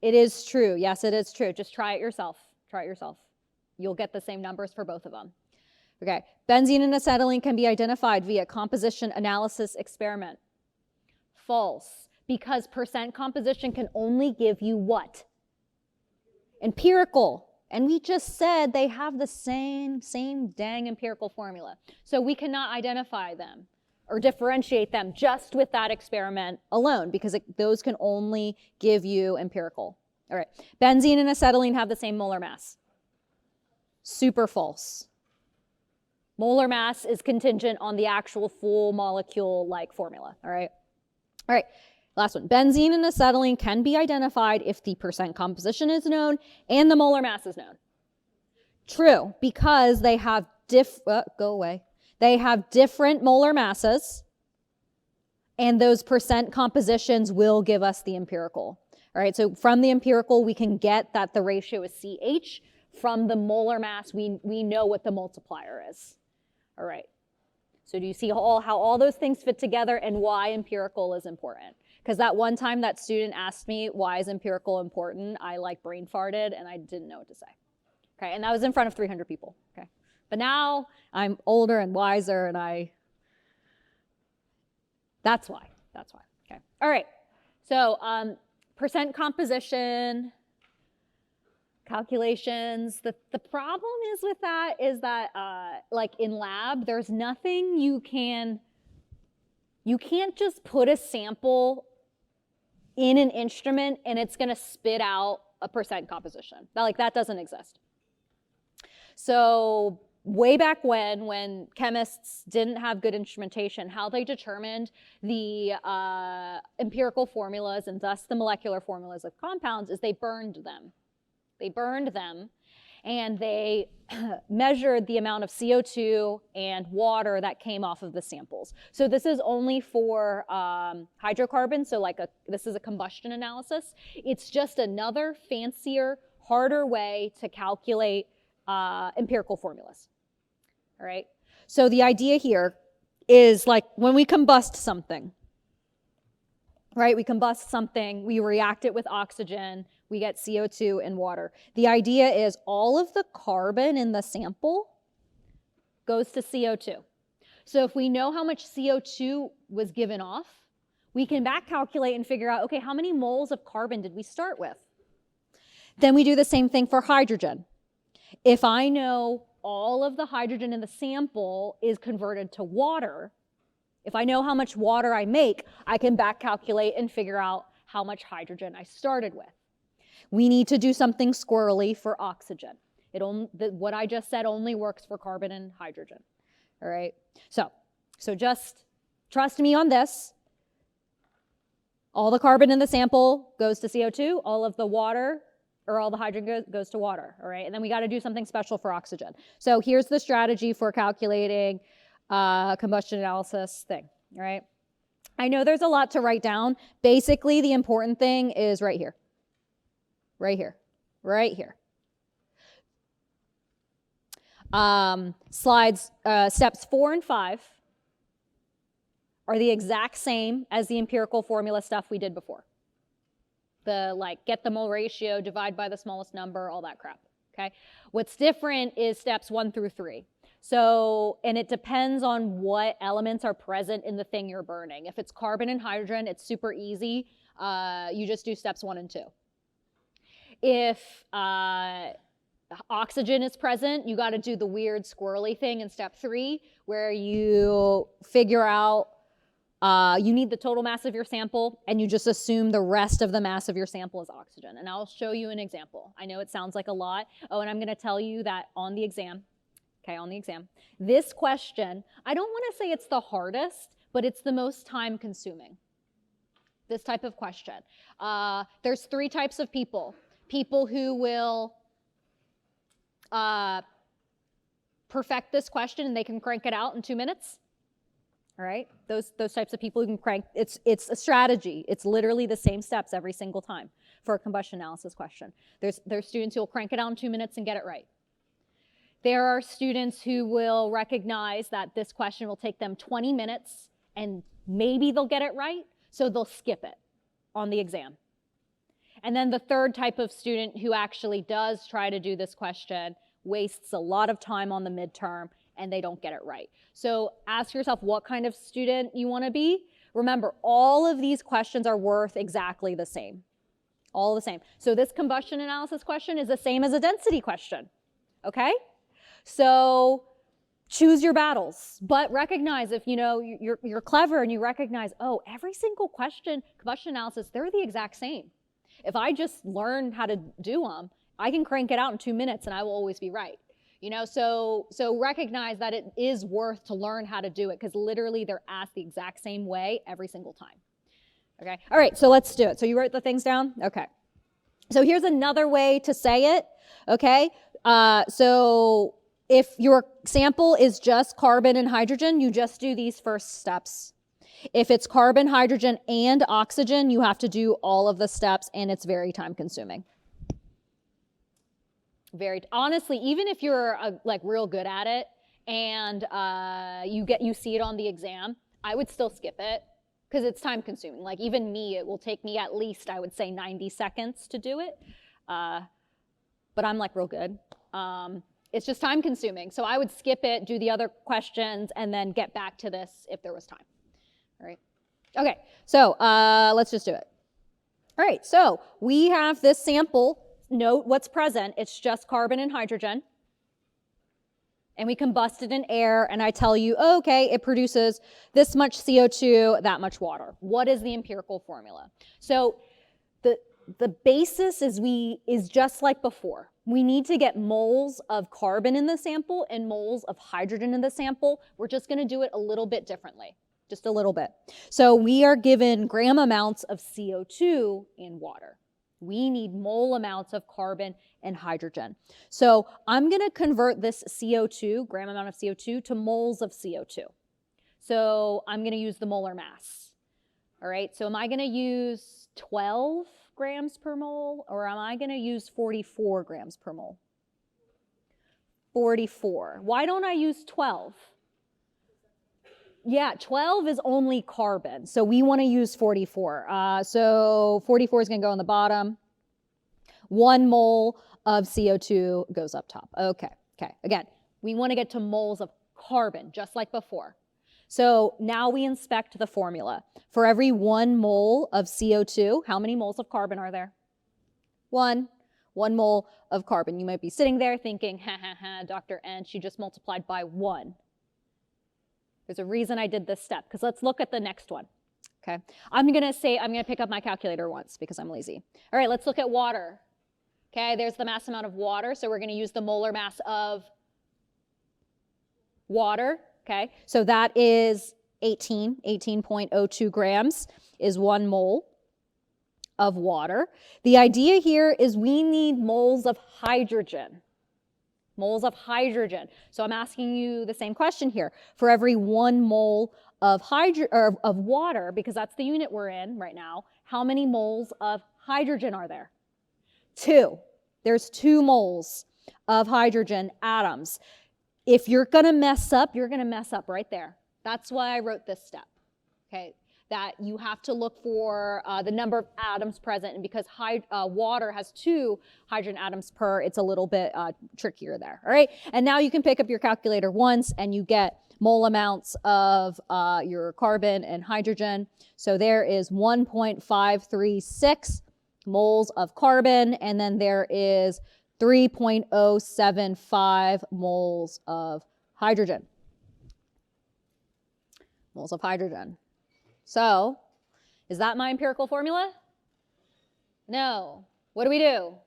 It is true. Yes, it is true. Just try it yourself. Try it yourself. You'll get the same numbers for both of them. Okay. Benzene and acetylene can be identified via composition analysis experiment. False, because percent composition can only give you what? Empirical. And we just said they have the same dang empirical formula. So we cannot identify them or differentiate them just with that experiment alone, because those can only give you empirical. All right. Benzene and acetylene have the same molar mass. Super false. Molar mass is contingent on the actual full molecule-like formula. All right. All right. Last one. Benzene and acetylene can be identified if the percent composition is known and the molar mass is known. True, because they have They have different molar masses, and those percent compositions will give us the empirical. All right, so from the empirical, we can get that the ratio is CH. From the molar mass, we know what the multiplier is. All right. So do you see how all those things fit together and why empirical is important? Because that one time that student asked me, why is empirical important? I brain farted and I didn't know what to say. Okay, and that was in front of 300 people. Okay, but now I'm older and wiser and that's why. Okay, all right. So percent composition calculations. The problem is with that is that in lab, there's nothing you can't just put a sample in an instrument and it's going to spit out a percent composition. That doesn't exist. So way back when chemists didn't have good instrumentation, how they determined the empirical formulas and thus the molecular formulas of compounds is they burned them. And they measured the amount of CO2 and water that came off of the samples. So this is only for hydrocarbons, so this is a combustion analysis. It's just another fancier, harder way to calculate empirical formulas. All right? So the idea here is when we combust something, right? We combust something, we react it with oxygen, we get CO2 and water. The idea is all of the carbon in the sample goes to CO2. So if we know how much CO2 was given off, we can back calculate and figure out, okay, how many moles of carbon did we start with? Then we do the same thing for hydrogen. If I know all of the hydrogen in the sample is converted to water, if I know how much water I make, I can back calculate and figure out how much hydrogen I started with. We need to do something squirrely for oxygen. What I just said only works for carbon and hydrogen. All right? So just trust me on this. All the carbon in the sample goes to CO2. All of the water or all the hydrogen goes to water. All right? And then we got to do something special for oxygen. So here's the strategy for calculating combustion analysis thing. All right? I know there's a lot to write down. Basically, the important thing is right here. Right here. Right here. Steps 4 and 5 are the exact same as the empirical formula stuff we did before. Get the mole ratio, divide by the smallest number, all that crap, okay? What's different is steps 1 through 3. So, and it depends on what elements are present in the thing you're burning. If it's carbon and hydrogen, it's super easy. You just do steps 1 and 2. If oxygen is present, you got to do the weird squirrely thing in step 3, where you figure out you need the total mass of your sample, and you just assume the rest of the mass of your sample is oxygen. And I'll show you an example. I know it sounds like a lot. Oh, and I'm going to tell you that on the exam, this question, I don't want to say it's the hardest, but it's the most time consuming. This type of question. There's 3 types of people. People who will perfect this question and they can crank it out in 2 minutes. All right, those types of people who can crank, it's a strategy. It's literally the same steps every single time. for a combustion analysis question. There's students who will crank it out in 2 minutes and get it right. There are students who will recognize that this question will take them 20 minutes and maybe they'll get it right, so they'll skip it on the exam. And then the third type of student who actually does try to do this question wastes a lot of time on the midterm and they don't get it right. So ask yourself what kind of student you want to be. Remember, all of these questions are worth exactly the same. All the same. So this combustion analysis question is the same as a density question. Okay? So choose your battles, but recognize if you're clever and you recognize, oh, every single question, combustion analysis, they're the exact same. If I just learn how to do them, I can crank it out in 2 minutes and I will always be right. So recognize that it is worth to learn how to do it because literally they're asked the exact same way every single time. Okay. All right. So let's do it. So you wrote the things down? Okay. So here's another way to say it. Okay. So if your sample is just carbon and hydrogen, you just do these first steps. If it's carbon, hydrogen, and oxygen, you have to do all of the steps, and it's very time consuming. Honestly, even if you're like real good at it and you see it on the exam, I would still skip it because it's time consuming. Like even me, it will take me at least, I would say 90 seconds to do it. But I'm like real good. It's just time consuming. So I would skip it, do the other questions, and then get back to this if there was time. All right. Okay, so let's just do it. All right, so we have this sample. Note what's present. It's just carbon and hydrogen. And we combust it in air, and I tell you, oh, okay, it produces this much CO2, that much water. What is the empirical formula? So the basis is just like before. We need to get moles of carbon in the sample and moles of hydrogen in the sample. We're just going to do it a little bit differently, just a little bit. So we are given gram amounts of CO2 in water. We need mole amounts of carbon and hydrogen. So I'm going to convert this CO2, gram amount of CO2, to moles of CO2. So I'm going to use the molar mass. All right, so am I going to use 12 grams per mole, or am I going to use 44 grams per mole? 44. Why don't I use 12? Yeah, 12 is only carbon, so we want to use 44. So 44 is going to go on the bottom. 1 mole of CO2 goes up top. Okay. Again, we want to get to moles of carbon, just like before. So now we inspect the formula. For every 1 mole of CO2, how many moles of carbon are there? 1. 1 mole of carbon. You might be sitting there thinking, Dr. N, she just multiplied by 1. There's a reason I did this step, because let's look at the next one. Okay, I'm going to pick up my calculator once because I'm lazy. All right, let's look at water. Okay, there's the mass amount of water, so we're going to use the molar mass of water. Okay, so that is 18.02 grams is 1 mole of water. The idea here is we need moles of hydrogen. Moles of hydrogen. So I'm asking you the same question here. For every 1 mole of water, because that's the unit we're in right now, how many moles of hydrogen are there? 2. There's 2 moles of hydrogen atoms. If you're going to mess up, you're going to mess up right there. That's why I wrote this step. Okay, that you have to look for the number of atoms present, and because water has 2 hydrogen atoms per, it's a little bit trickier there. All right, and now you can pick up your calculator once and you get mole amounts of your carbon and hydrogen. So there is 1.536 moles of carbon, and then there is 3.075 moles of hydrogen. Moles of hydrogen. So, is that my empirical formula? No. What do?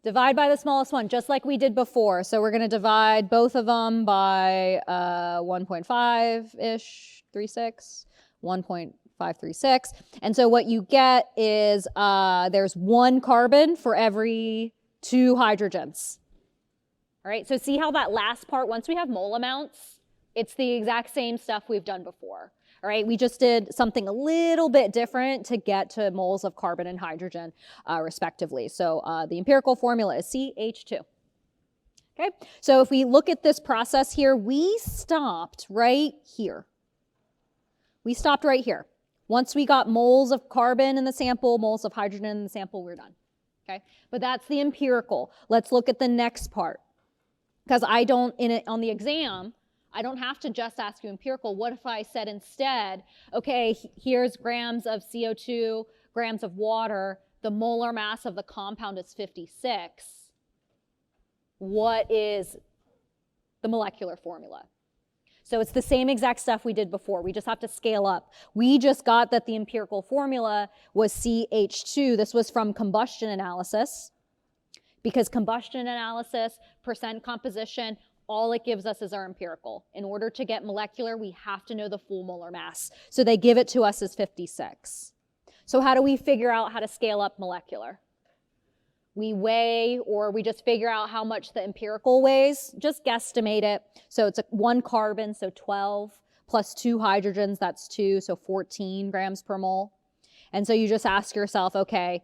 Divide by the smallest one, just like we did before. So we're going to divide both of them by 1.5-ish, 36, 1.536. And so what you get is there's 1 carbon for every 2 hydrogens. All right, so see how that last part, once we have mole amounts, it's the exact same stuff we've done before. All right, we just did something a little bit different to get to moles of carbon and hydrogen, respectively. So the empirical formula is CH2. Okay, so if we look at this process here, we stopped right here. We stopped right here. Once we got moles of carbon in the sample, moles of hydrogen in the sample, we're done. Okay, but that's the empirical. Let's look at the next part. Because on the exam, I don't have to just ask you empirical. What if I said instead, okay, here's grams of CO2, grams of water, the molar mass of the compound is 56. What is the molecular formula? So it's the same exact stuff we did before. We just have to scale up. We just got that the empirical formula was CH2. This was from combustion analysis. Because combustion analysis, percent composition, all it gives us is our empirical. In order to get molecular, we have to know the full molar mass. So they give it to us as 56. So how do we figure out how to scale up molecular? We weigh, or we just figure out how much the empirical weighs, just guesstimate it. So it's 1 carbon, so 12, plus 2 hydrogens, that's 2, so 14 grams per mole. And so you just ask yourself, okay,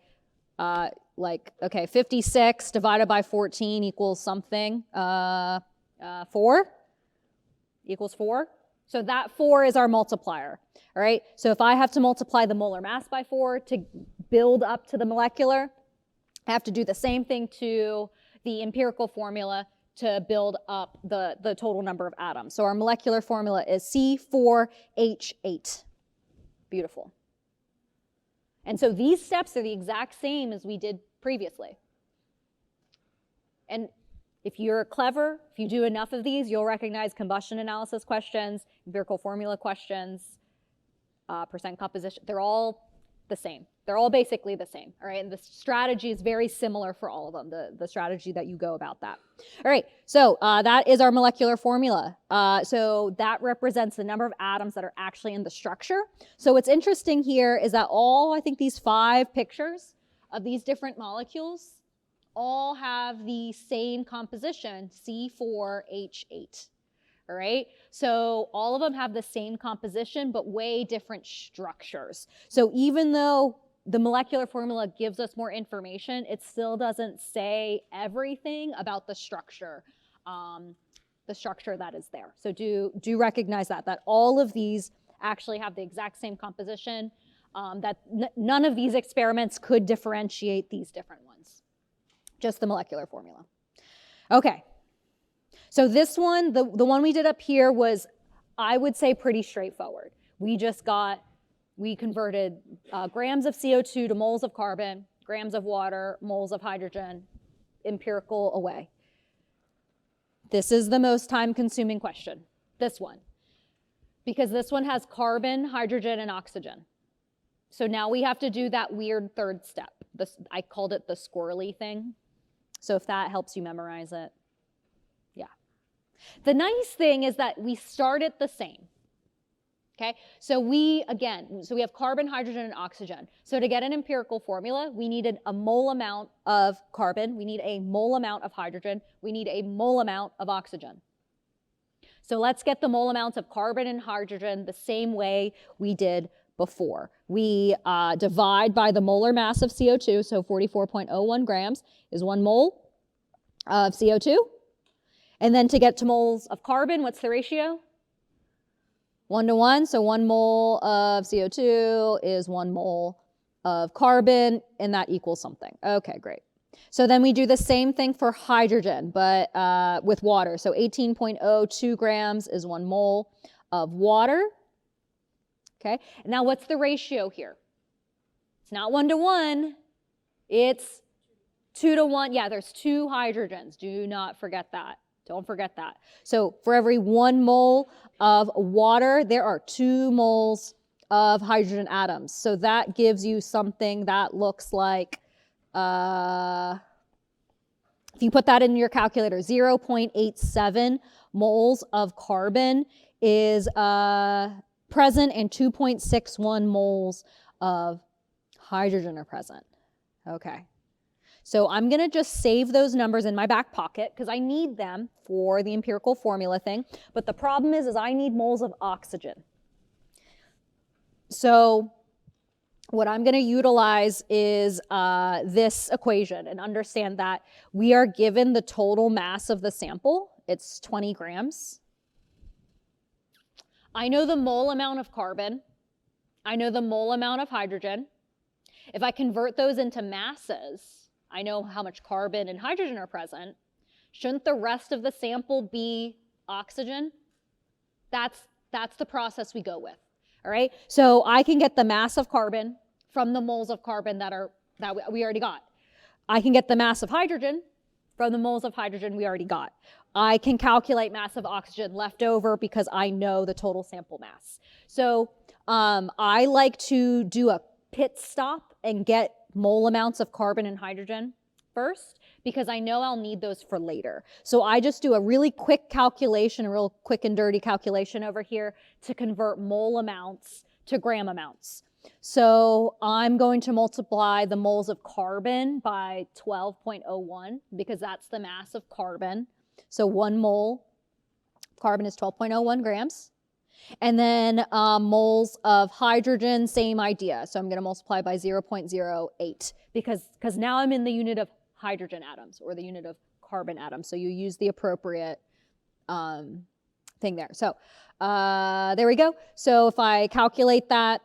56 divided by 14 equals something, 4 equals 4. So that 4 is our multiplier, all right? So if I have to multiply the molar mass by 4 to build up to the molecular, I have to do the same thing to the empirical formula to build up the total number of atoms. So our molecular formula is C4H8. Beautiful. And so these steps are the exact same as we did previously. And if you're clever, if you do enough of these, you'll recognize combustion analysis questions, empirical formula questions, percent composition. They're all the same. They're all basically the same, all right? And the strategy is very similar for all of them, the strategy that you go about that. All right, so that is our molecular formula. So that represents the number of atoms that are actually in the structure. So what's interesting here is that I think these 5 pictures of these different molecules all have the same composition, C4H8. All right, so all of them have the same composition, but way different structures. So even though the molecular formula gives us more information, it still doesn't say everything about the structure that is there. So do recognize that all of these actually have the exact same composition, that none of these experiments could differentiate these different ones, just the molecular formula. Okay. So this one, the one we did up here was, I would say, pretty straightforward. We converted grams of CO2 to moles of carbon, grams of water, moles of hydrogen, empirical away. This is the most time-consuming question, this one, because this one has carbon, hydrogen, and oxygen. So now we have to do that weird third step. I called it the squirrely thing. So if that helps you memorize it. The nice thing is that we start at the same, okay? So we have carbon, hydrogen, and oxygen. So to get an empirical formula, we needed a mole amount of carbon, we need a mole amount of hydrogen, we need a mole amount of oxygen. So let's get the mole amounts of carbon and hydrogen the same way we did before. We divide by the molar mass of CO2, so 44.01 grams is 1 mole of CO2. And then to get to moles of carbon, what's the ratio? 1 to 1, so 1 mole of CO2 is 1 mole of carbon, and that equals something. Okay, great. So then we do the same thing for hydrogen, but with water. So 18.02 grams is 1 mole of water. Okay, now what's the ratio here? It's not 1 to 1, it's 2 to 1. Yeah, there's 2 hydrogens. Do not forget that. Don't forget that. So for every 1 mole of water, there are 2 moles of hydrogen atoms. So that gives you something that looks like, if you put that in your calculator, 0.87 moles of carbon is present and 2.61 moles of hydrogen are present. Okay. So I'm going to just save those numbers in my back pocket because I need them for the empirical formula thing. But the problem is I need moles of oxygen. So what I'm going to utilize is this equation and understand that we are given the total mass of the sample. It's 20 grams. I know the mole amount of carbon. I know the mole amount of hydrogen. If I convert those into masses, I know how much carbon and hydrogen are present. Shouldn't the rest of the sample be oxygen? That's the process we go with. All right, so I can get the mass of carbon from the moles of carbon that we already got. I can get the mass of hydrogen from the moles of hydrogen we already got. I can calculate mass of oxygen left over because I know the total sample mass. So I like to do a pit stop and get mole amounts of carbon and hydrogen first, because I know I'll need those for later. So I just do a really quick calculation, a real quick and dirty calculation over here to convert mole amounts to gram amounts. So I'm going to multiply the moles of carbon by 12.01 because that's the mass of carbon. So 1 mole of carbon is 12.01 grams. And then moles of hydrogen, same idea. So I'm going to multiply by 0.08 because now I'm in the unit of hydrogen atoms or the unit of carbon atoms. So you use the appropriate thing there. So there we go. So if I calculate that,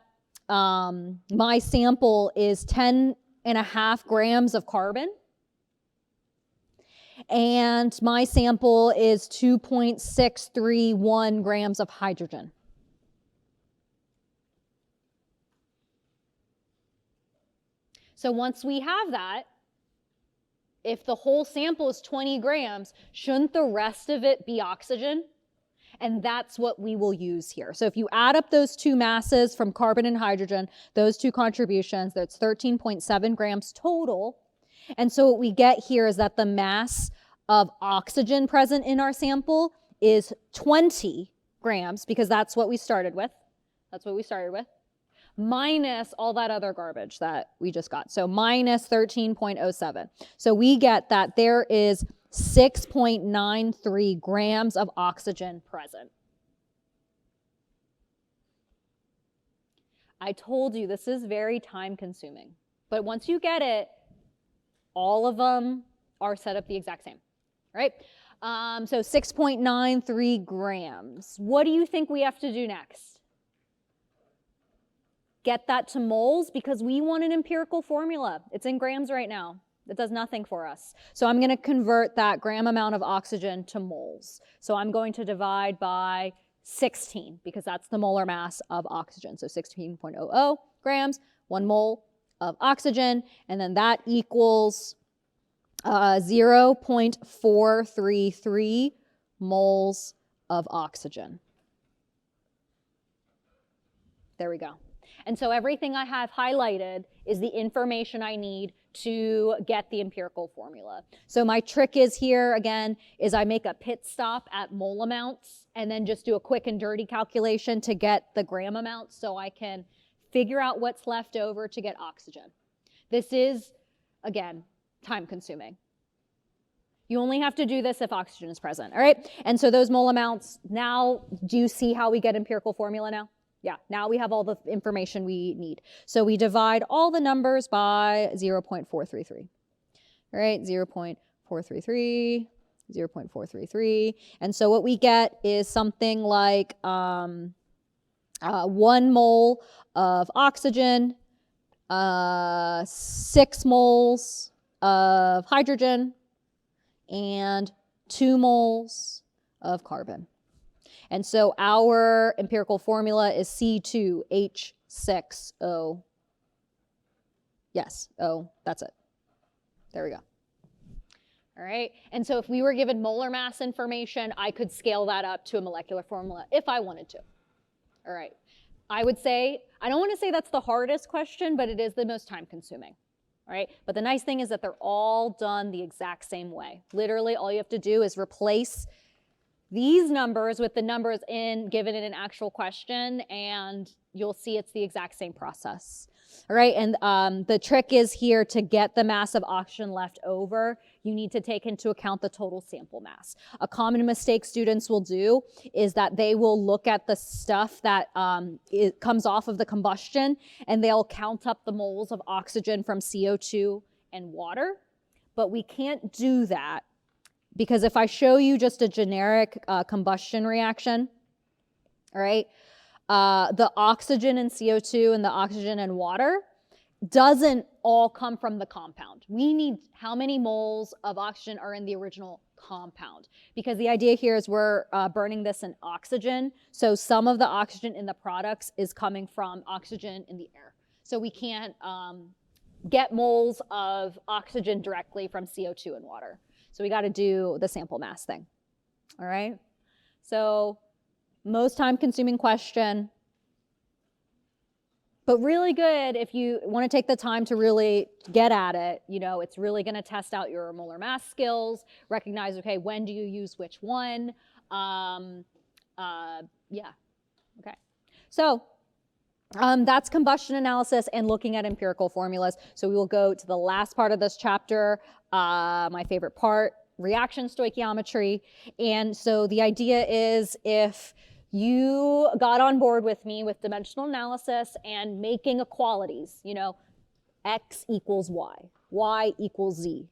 my sample is 10.5 grams of carbon. And my sample is 2.631 grams of hydrogen. So once we have that, if the whole sample is 20 grams, shouldn't the rest of it be oxygen? And that's what we will use here. So if you add up those two masses from carbon and hydrogen, those two contributions, that's 13.7 grams total. And so what we get here is that the mass of oxygen present in our sample is 20 grams, because that's what we started with. That's what we started with. Minus all that other garbage that we just got. So minus 13.07. So we get that there is 6.93 grams of oxygen present. I told you this is very time consuming, but once you get it, all of them are set up the exact same, right? So 6.93 grams. What do you think we have to do next? Get that to moles, because we want an empirical formula. It's in grams right now. It does nothing for us. So I'm going to convert that gram amount of oxygen to moles. So I'm going to divide by 16, because that's the molar mass of oxygen. So 16.00 grams, 1 mole of oxygen, and then that equals 0.433 moles of oxygen. There we go. And so everything I have highlighted is the information I need to get the empirical formula. So my trick is here, again, is I make a pit stop at mole amounts and then just do a quick and dirty calculation to get the gram amounts so I can figure out what's left over to get oxygen. This is, again, time consuming. You only have to do this if oxygen is present, all right? And so those mole amounts, now do you see how we get empirical formula now? Yeah, now we have all the information we need. So we divide all the numbers by 0.433. All right, 0.433, 0.433. And so what we get is something like 1 mole of oxygen, 6 moles of hydrogen, and 2 moles of carbon. And so our empirical formula is C2H6O. Yes, O, that's it. There we go. All right, and so if we were given molar mass information, I could scale that up to a molecular formula if I wanted to. All right, I would say, I don't want to say that's the hardest question, but it is the most time consuming. All right, but the nice thing is that they're all done the exact same way. Literally, all you have to do is replace these numbers with the numbers given in an actual question, and you'll see it's the exact same process. All right, and the trick is here to get the mass of oxygen left over, you need to take into account the total sample mass. A common mistake students will do is that they will look at the stuff that it comes off of the combustion and they'll count up the moles of oxygen from CO2 and water, but we can't do that because if I show you just a generic combustion reaction, all right, the oxygen in CO2 and the oxygen in water doesn't all come from the compound. We need how many moles of oxygen are in the original compound, because the idea here is we're burning this in oxygen. So some of the oxygen in the products is coming from oxygen in the air. So we can't get moles of oxygen directly from CO2 and water. So we got to do the sample mass thing. All right. So most time consuming question, but really good if you want to take the time to really get at it. You know, it's really going to test out your molar mass skills, recognize, okay, when do you use which one? Yeah, okay. So that's combustion analysis and looking at empirical formulas. So we will go to the last part of this chapter, my favorite part, reaction stoichiometry. And so the idea is if you got on board with me with dimensional analysis and making equalities, you know, x equals y equals z.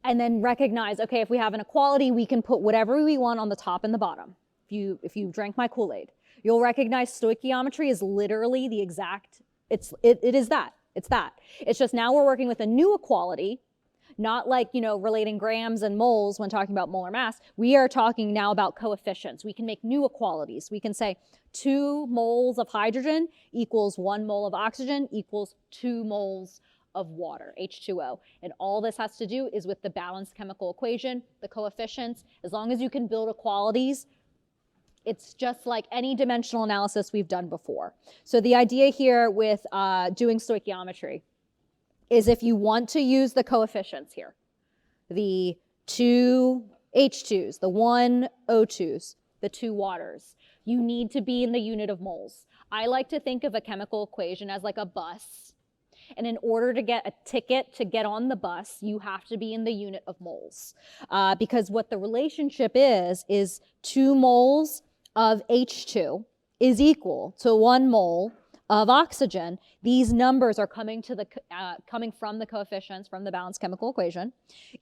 And then recognize, okay, if we have an equality, we can put whatever we want on the top and the bottom. If you drank my Kool-Aid, you'll recognize stoichiometry is literally the exact, it is that. It's that. It's just now we're working with a new equality, not like, you know, relating grams and moles when talking about molar mass. We are talking now about coefficients. We can make new equalities. We can say 2 moles of hydrogen equals 1 mole of oxygen equals 2 moles of water, H2O. And all this has to do is with the balanced chemical equation, the coefficients. As long as you can build equalities, it's just like any dimensional analysis we've done before. So the idea here with doing stoichiometry is if you want to use the coefficients here, the 2 H2s, the 1 O2s, the 2 waters, you need to be in the unit of moles. I like to think of a chemical equation as like a bus. And in order to get a ticket to get on the bus, you have to be in the unit of moles. Because what the relationship is 2 moles of H2 is equal to 1 mole of oxygen. These numbers are coming from the coefficients from the balanced chemical equation,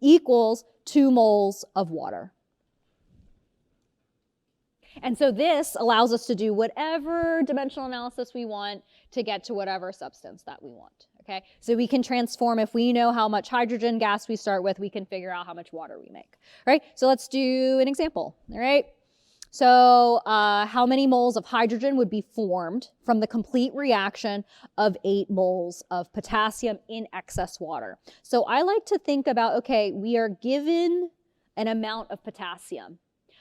equals 2 moles of water. And so this allows us to do whatever dimensional analysis we want to get to whatever substance that we want, okay? So we can transform, if we know how much hydrogen gas we start with, we can figure out how much water we make, right? So let's do an example, all right? So how many moles of hydrogen would be formed from the complete reaction of 8 moles of potassium in excess water? So I like to think about, okay, we are given an amount of potassium.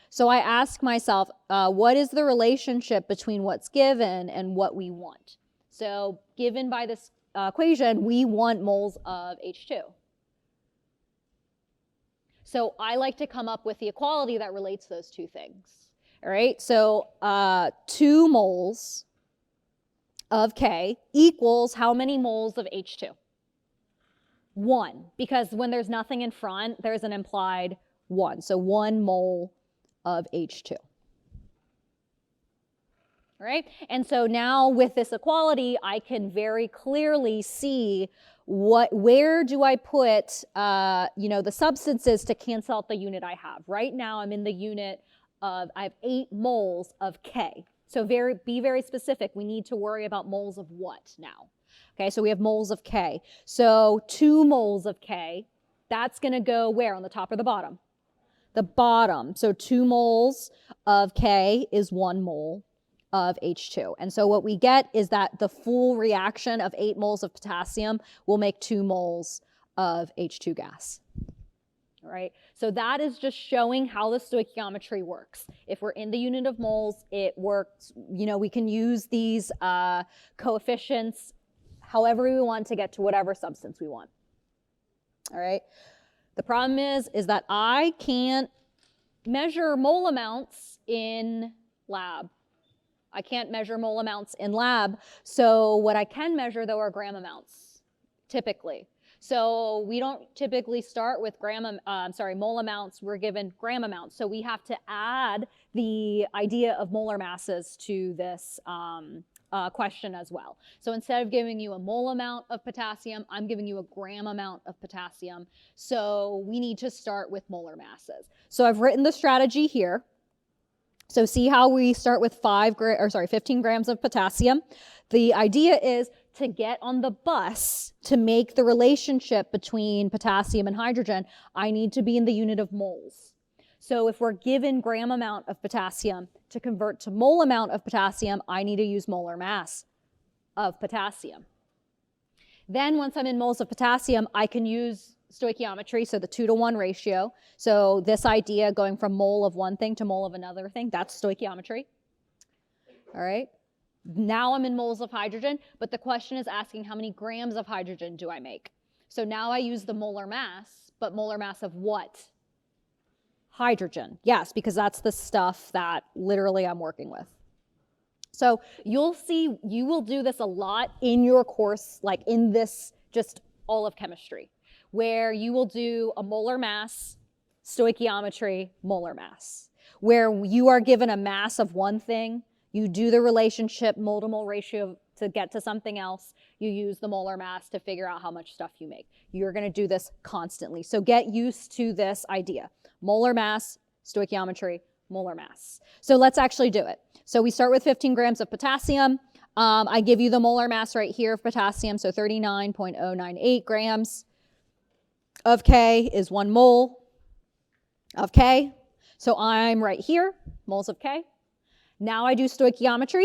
So I ask myself, what is the relationship between what's given and what we want? So given by this equation, we want moles of H2. So I like to come up with the equality that relates those two things. All right, so 2 moles of K equals how many moles of H2? 1, because when there's nothing in front, there's an implied 1. So 1 mole of H2. All right, and so now with this equality, I can very clearly see where do I put, you know, the substances to cancel out the unit I have. Right now, I'm in the unit of, I have 8 moles of K. So be very specific. We need to worry about moles of what now? Okay, so we have moles of K. So 2 moles of K, that's going to go where, on the top or the bottom? The bottom. So 2 moles of K is 1 mole of H2. And so what we get is that the full reaction of 8 moles of potassium will make 2 moles of H2 gas. All right, so that is just showing how the stoichiometry works. If we're in the unit of moles, it works. You know, we can use these coefficients however we want to get to whatever substance we want. All right, the problem is that I can't measure mole amounts in lab. I can't measure mole amounts in lab. So what I can measure, though, are gram amounts, typically. So we don't typically start with mole amounts. We're given gram amounts. So we have to add the idea of molar masses to this question as well. So instead of giving you a mole amount of potassium, I'm giving you a gram amount of potassium. So we need to start with molar masses. So I've written the strategy here. So see how we start with 15 grams of potassium. The idea is to get on the bus to make the relationship between potassium and hydrogen, I need to be in the unit of moles. So if we're given gram amount of potassium, to convert to mole amount of potassium, I need to use molar mass of potassium. Then once I'm in moles of potassium, I can use stoichiometry, so the 2-to-1 ratio. So this idea going from mole of one thing to mole of another thing, that's stoichiometry. All right. Now I'm in moles of hydrogen, but the question is asking how many grams of hydrogen do I make? So now I use the molar mass, but molar mass of what? Hydrogen. Yes, because that's the stuff that literally I'm working with. So you'll see, you will do this a lot in your course, like in this, just all of chemistry, where you will do a molar mass, stoichiometry, molar mass, where you are given a mass of one thing, you do the relationship mole to mole ratio to get to something else, you use the molar mass to figure out how much stuff you make. You're going to do this constantly. So get used to this idea. Molar mass, stoichiometry, molar mass. So let's actually do it. So we start with 15 grams of potassium. I give you the molar mass right here of potassium, so 39.098 grams of K is 1 mole of K. So I'm right here, moles of K. Now I do stoichiometry.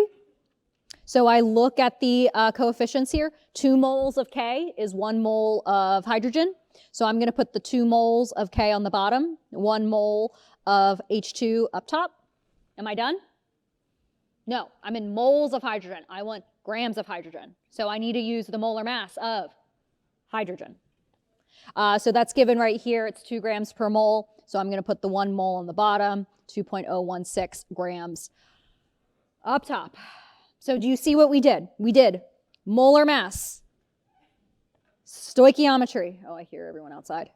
So I look at the coefficients here. 2 moles of K is 1 mole of hydrogen. So I'm going to put the 2 moles of K on the bottom, 1 mole of H2 up top. Am I done? No, I'm in moles of hydrogen. I want grams of hydrogen. So I need to use the molar mass of hydrogen. So that's given right here. It's 2 grams per mole. So I'm going to put the 1 mole on the bottom, 2.016 grams up top. So do you see what we did? We did molar mass, stoichiometry. Oh, I hear everyone outside.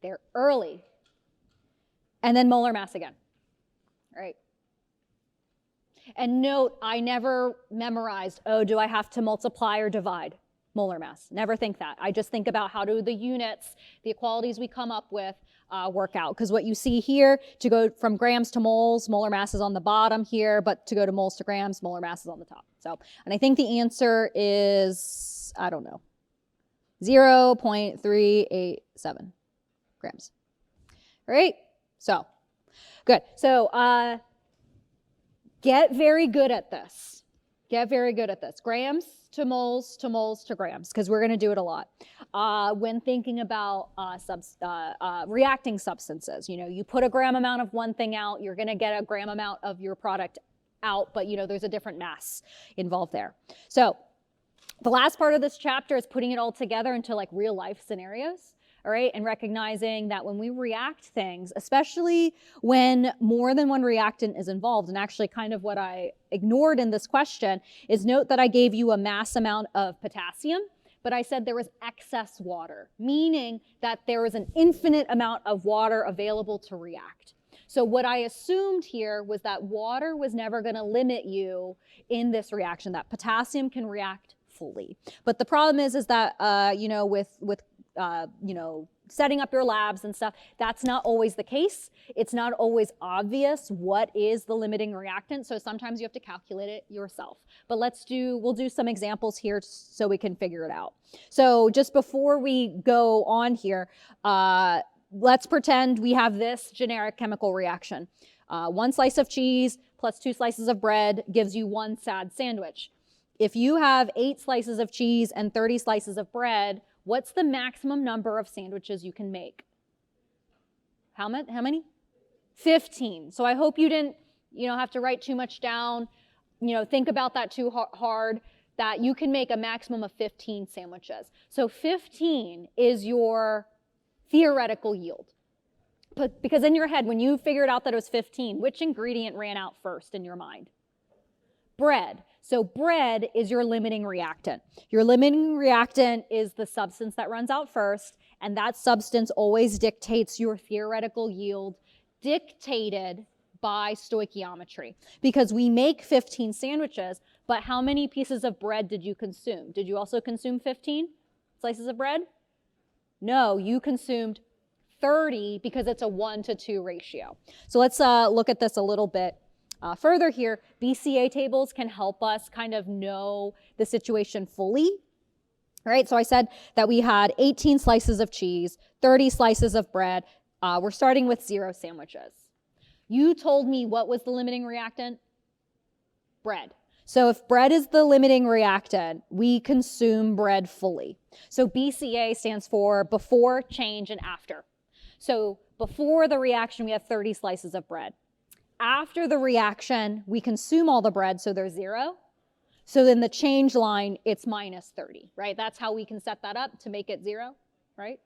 They're early. And then molar mass again. All right. And note, I never memorized, oh, do I have to multiply or divide molar mass? Never think that. I just think about how do the units, the equalities we come up with, work out. Because what you see here, to go from grams to moles, molar mass is on the bottom here, but to go to moles to grams, molar mass is on the top. So, and I think the answer is, I don't know, 0.387 grams. All right, so good. So get very good at this. Get very good at this. Grams to moles to moles to grams, because we're going to do it a lot. When thinking about reacting substances, you know, you put a gram amount of one thing out, you're going to get a gram amount of your product out, but you know, there's a different mass involved there. So the last part of this chapter is putting it all together into like real life scenarios. All right, and recognizing that when we react things, especially when more than one reactant is involved, and actually kind of what I ignored in this question is note that I gave you a mass amount of potassium, but I said there was excess water, meaning that there was an infinite amount of water available to react. So what I assumed here was that water was never going to limit you in this reaction, that potassium can react fully. But the problem is that, you know, with you know, setting up your labs and stuff, that's not always the case. It's not always obvious what is the limiting reactant. So sometimes you have to calculate it yourself. But we'll do some examples here so we can figure it out. So just before we go on here, let's pretend we have this generic chemical reaction. 1 slice of cheese plus 2 slices of bread gives you 1 sad sandwich. If you have 8 slices of cheese and 30 slices of bread, what's the maximum number of sandwiches you can make? How many? 15. So I hope you didn't, you know, have to write too much down, you know, think about that too hard, that you can make a maximum of 15 sandwiches. So 15 is your theoretical yield. But because in your head, when you figured out that it was 15, which ingredient ran out first in your mind? Bread. So bread is your limiting reactant. Your limiting reactant is the substance that runs out first, and that substance always dictates your theoretical yield, dictated by stoichiometry. Because we make 15 sandwiches, but how many pieces of bread did you consume? Did you also consume 15 slices of bread? No, you consumed 30 because it's a 1-to-2 ratio. So let's look at this a little bit further here. BCA tables can help us kind of know the situation fully. All right, so I said that we had 18 slices of cheese, 30 slices of bread. We're starting with 0 sandwiches. You told me what was the limiting reactant? Bread. So if bread is the limiting reactant, we consume bread fully. So BCA stands for before, change, and after. So before the reaction, we have 30 slices of bread. After the reaction, we consume all the bread, so there's 0. So then the change line, it's minus 30, right? That's how we can set that up to make it 0, right?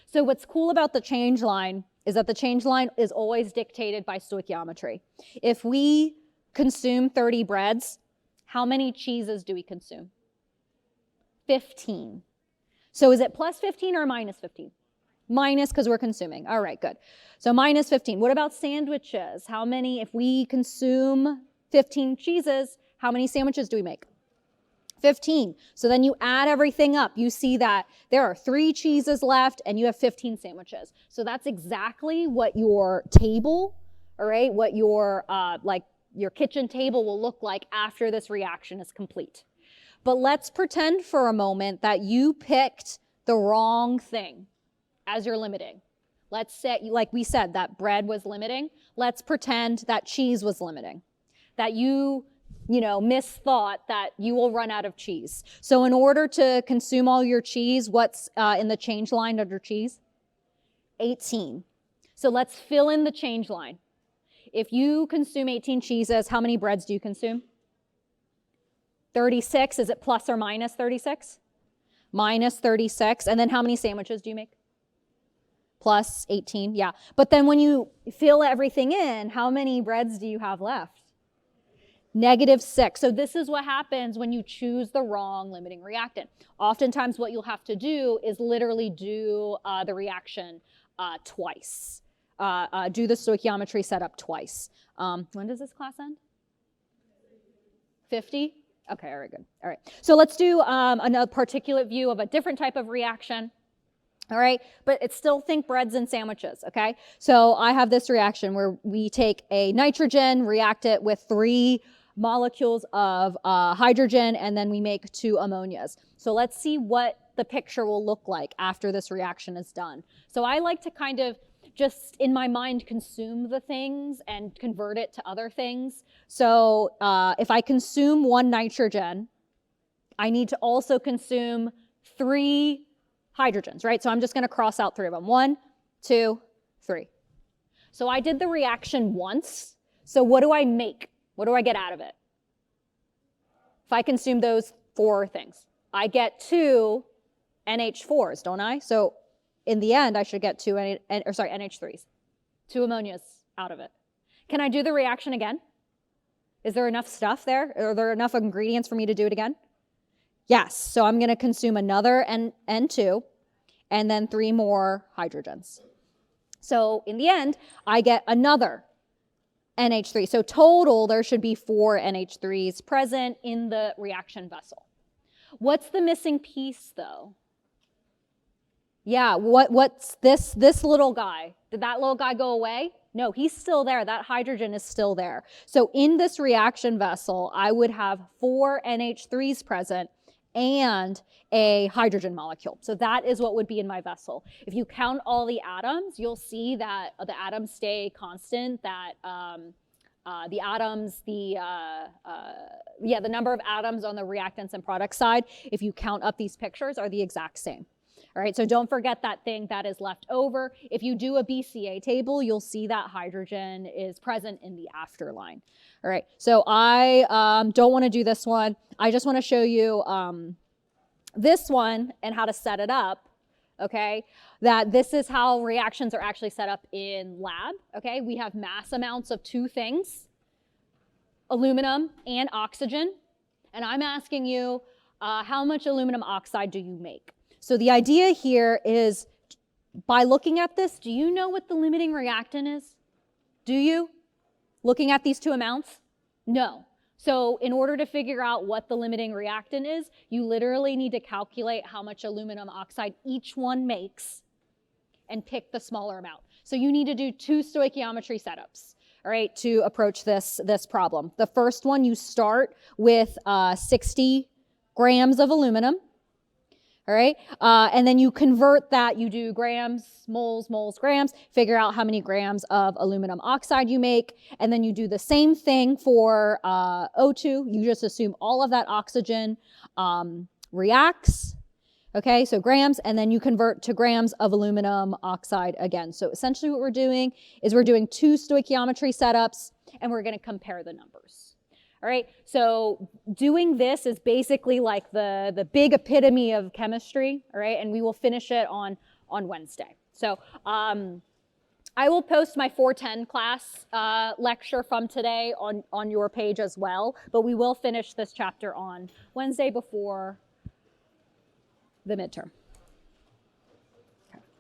So what's cool about the change line is that the change line is always dictated by stoichiometry. If we consume 30 breads, how many cheeses do we consume? 15. So is it plus 15 or minus 15? Minus, because we're consuming. All right, good. So minus 15. What about sandwiches? How many, if we consume 15 cheeses, how many sandwiches do we make? 15. So then you add everything up. You see that there are 3 cheeses left and you have 15 sandwiches. So that's exactly what your table, all right, what your your kitchen table will look like after this reaction is complete. But let's pretend for a moment that you picked the wrong thing as your limiting. Let's say, like we said, that bread was limiting. Let's pretend that cheese was limiting, that you misthought that you will run out of cheese. So in order to consume all your cheese, what's in the change line under cheese? 18. So let's fill in the change line. If you consume 18 cheeses, how many breads do you consume? 36. Is it plus or minus 36? Minus 36. And then how many sandwiches do you make? Plus 18, yeah. But then when you fill everything in, how many breads do you have left? -6. So this is what happens when you choose the wrong limiting reactant. Oftentimes what you'll have to do is literally do the reaction twice. Do the stoichiometry setup twice. When does this class end? 50? Okay, very good. All right. So let's do another particulate view of a different type of reaction. All right, but it's still think breads and sandwiches, okay? So I have this reaction where we take a nitrogen, react it with 3 molecules of hydrogen, and then we make 2 ammonias. So let's see what the picture will look like after this reaction is done. So I like to kind of just in my mind consume the things and convert it to other things. So if I consume 1 nitrogen, I need to also consume 3 hydrogens, right? So I'm just going to cross out 3 of them. 1, 2, 3. So I did the reaction once. So what do I make? What do I get out of it? If I consume those 4 things, I get 2 NH4s, don't I? So in the end, I should get 2 NH3s, 2 ammonias out of it. Can I do the reaction again? Is there enough stuff there? Are there enough ingredients for me to do it again? Yes, so I'm going to consume another N2 and then 3 more hydrogens. So in the end, I get another NH3. So total, there should be 4 NH3s present in the reaction vessel. What's the missing piece, though? Yeah, what's this little guy? Did that little guy go away? No, he's still there. That hydrogen is still there. So in this reaction vessel, I would have 4 NH3s present and a hydrogen molecule. So that is what would be in my vessel. If you count all the atoms, you'll see that the atoms stay constant, that the number of atoms on the reactants and product side, if you count up these pictures, are the exact same. All right, so don't forget that thing that is left over. If you do a BCA table, you'll see that hydrogen is present in the after line. All right, so I don't want to do this one. I just want to show you this one and how to set it up, okay? That this is how reactions are actually set up in lab, okay? We have mass amounts of 2 things. aluminum and oxygen, and I'm asking you, how much aluminum oxide do you make? So the idea here is, by looking at this, do you know what the limiting reactant is? Do you? Looking at these two amounts? No. So in order to figure out what the limiting reactant is, you literally need to calculate how much aluminum oxide each one makes and pick the smaller amount. So you need to do 2 stoichiometry setups, all right, to approach this problem. The first one, you start with 60 grams of aluminum, all right, and then you convert that, you do grams, moles, grams, figure out how many grams of aluminum oxide you make, and then you do the same thing for O2. You just assume all of that oxygen reacts, okay, so grams, and then you convert to grams of aluminum oxide again. So essentially what we're doing is we're doing 2 stoichiometry setups, and we're going to compare the numbers. All right, so doing this is basically like the big epitome of chemistry, all right, and we will finish it on Wednesday. So I will post my 410 class lecture from today on your page as well, but we will finish this chapter on Wednesday before the midterm.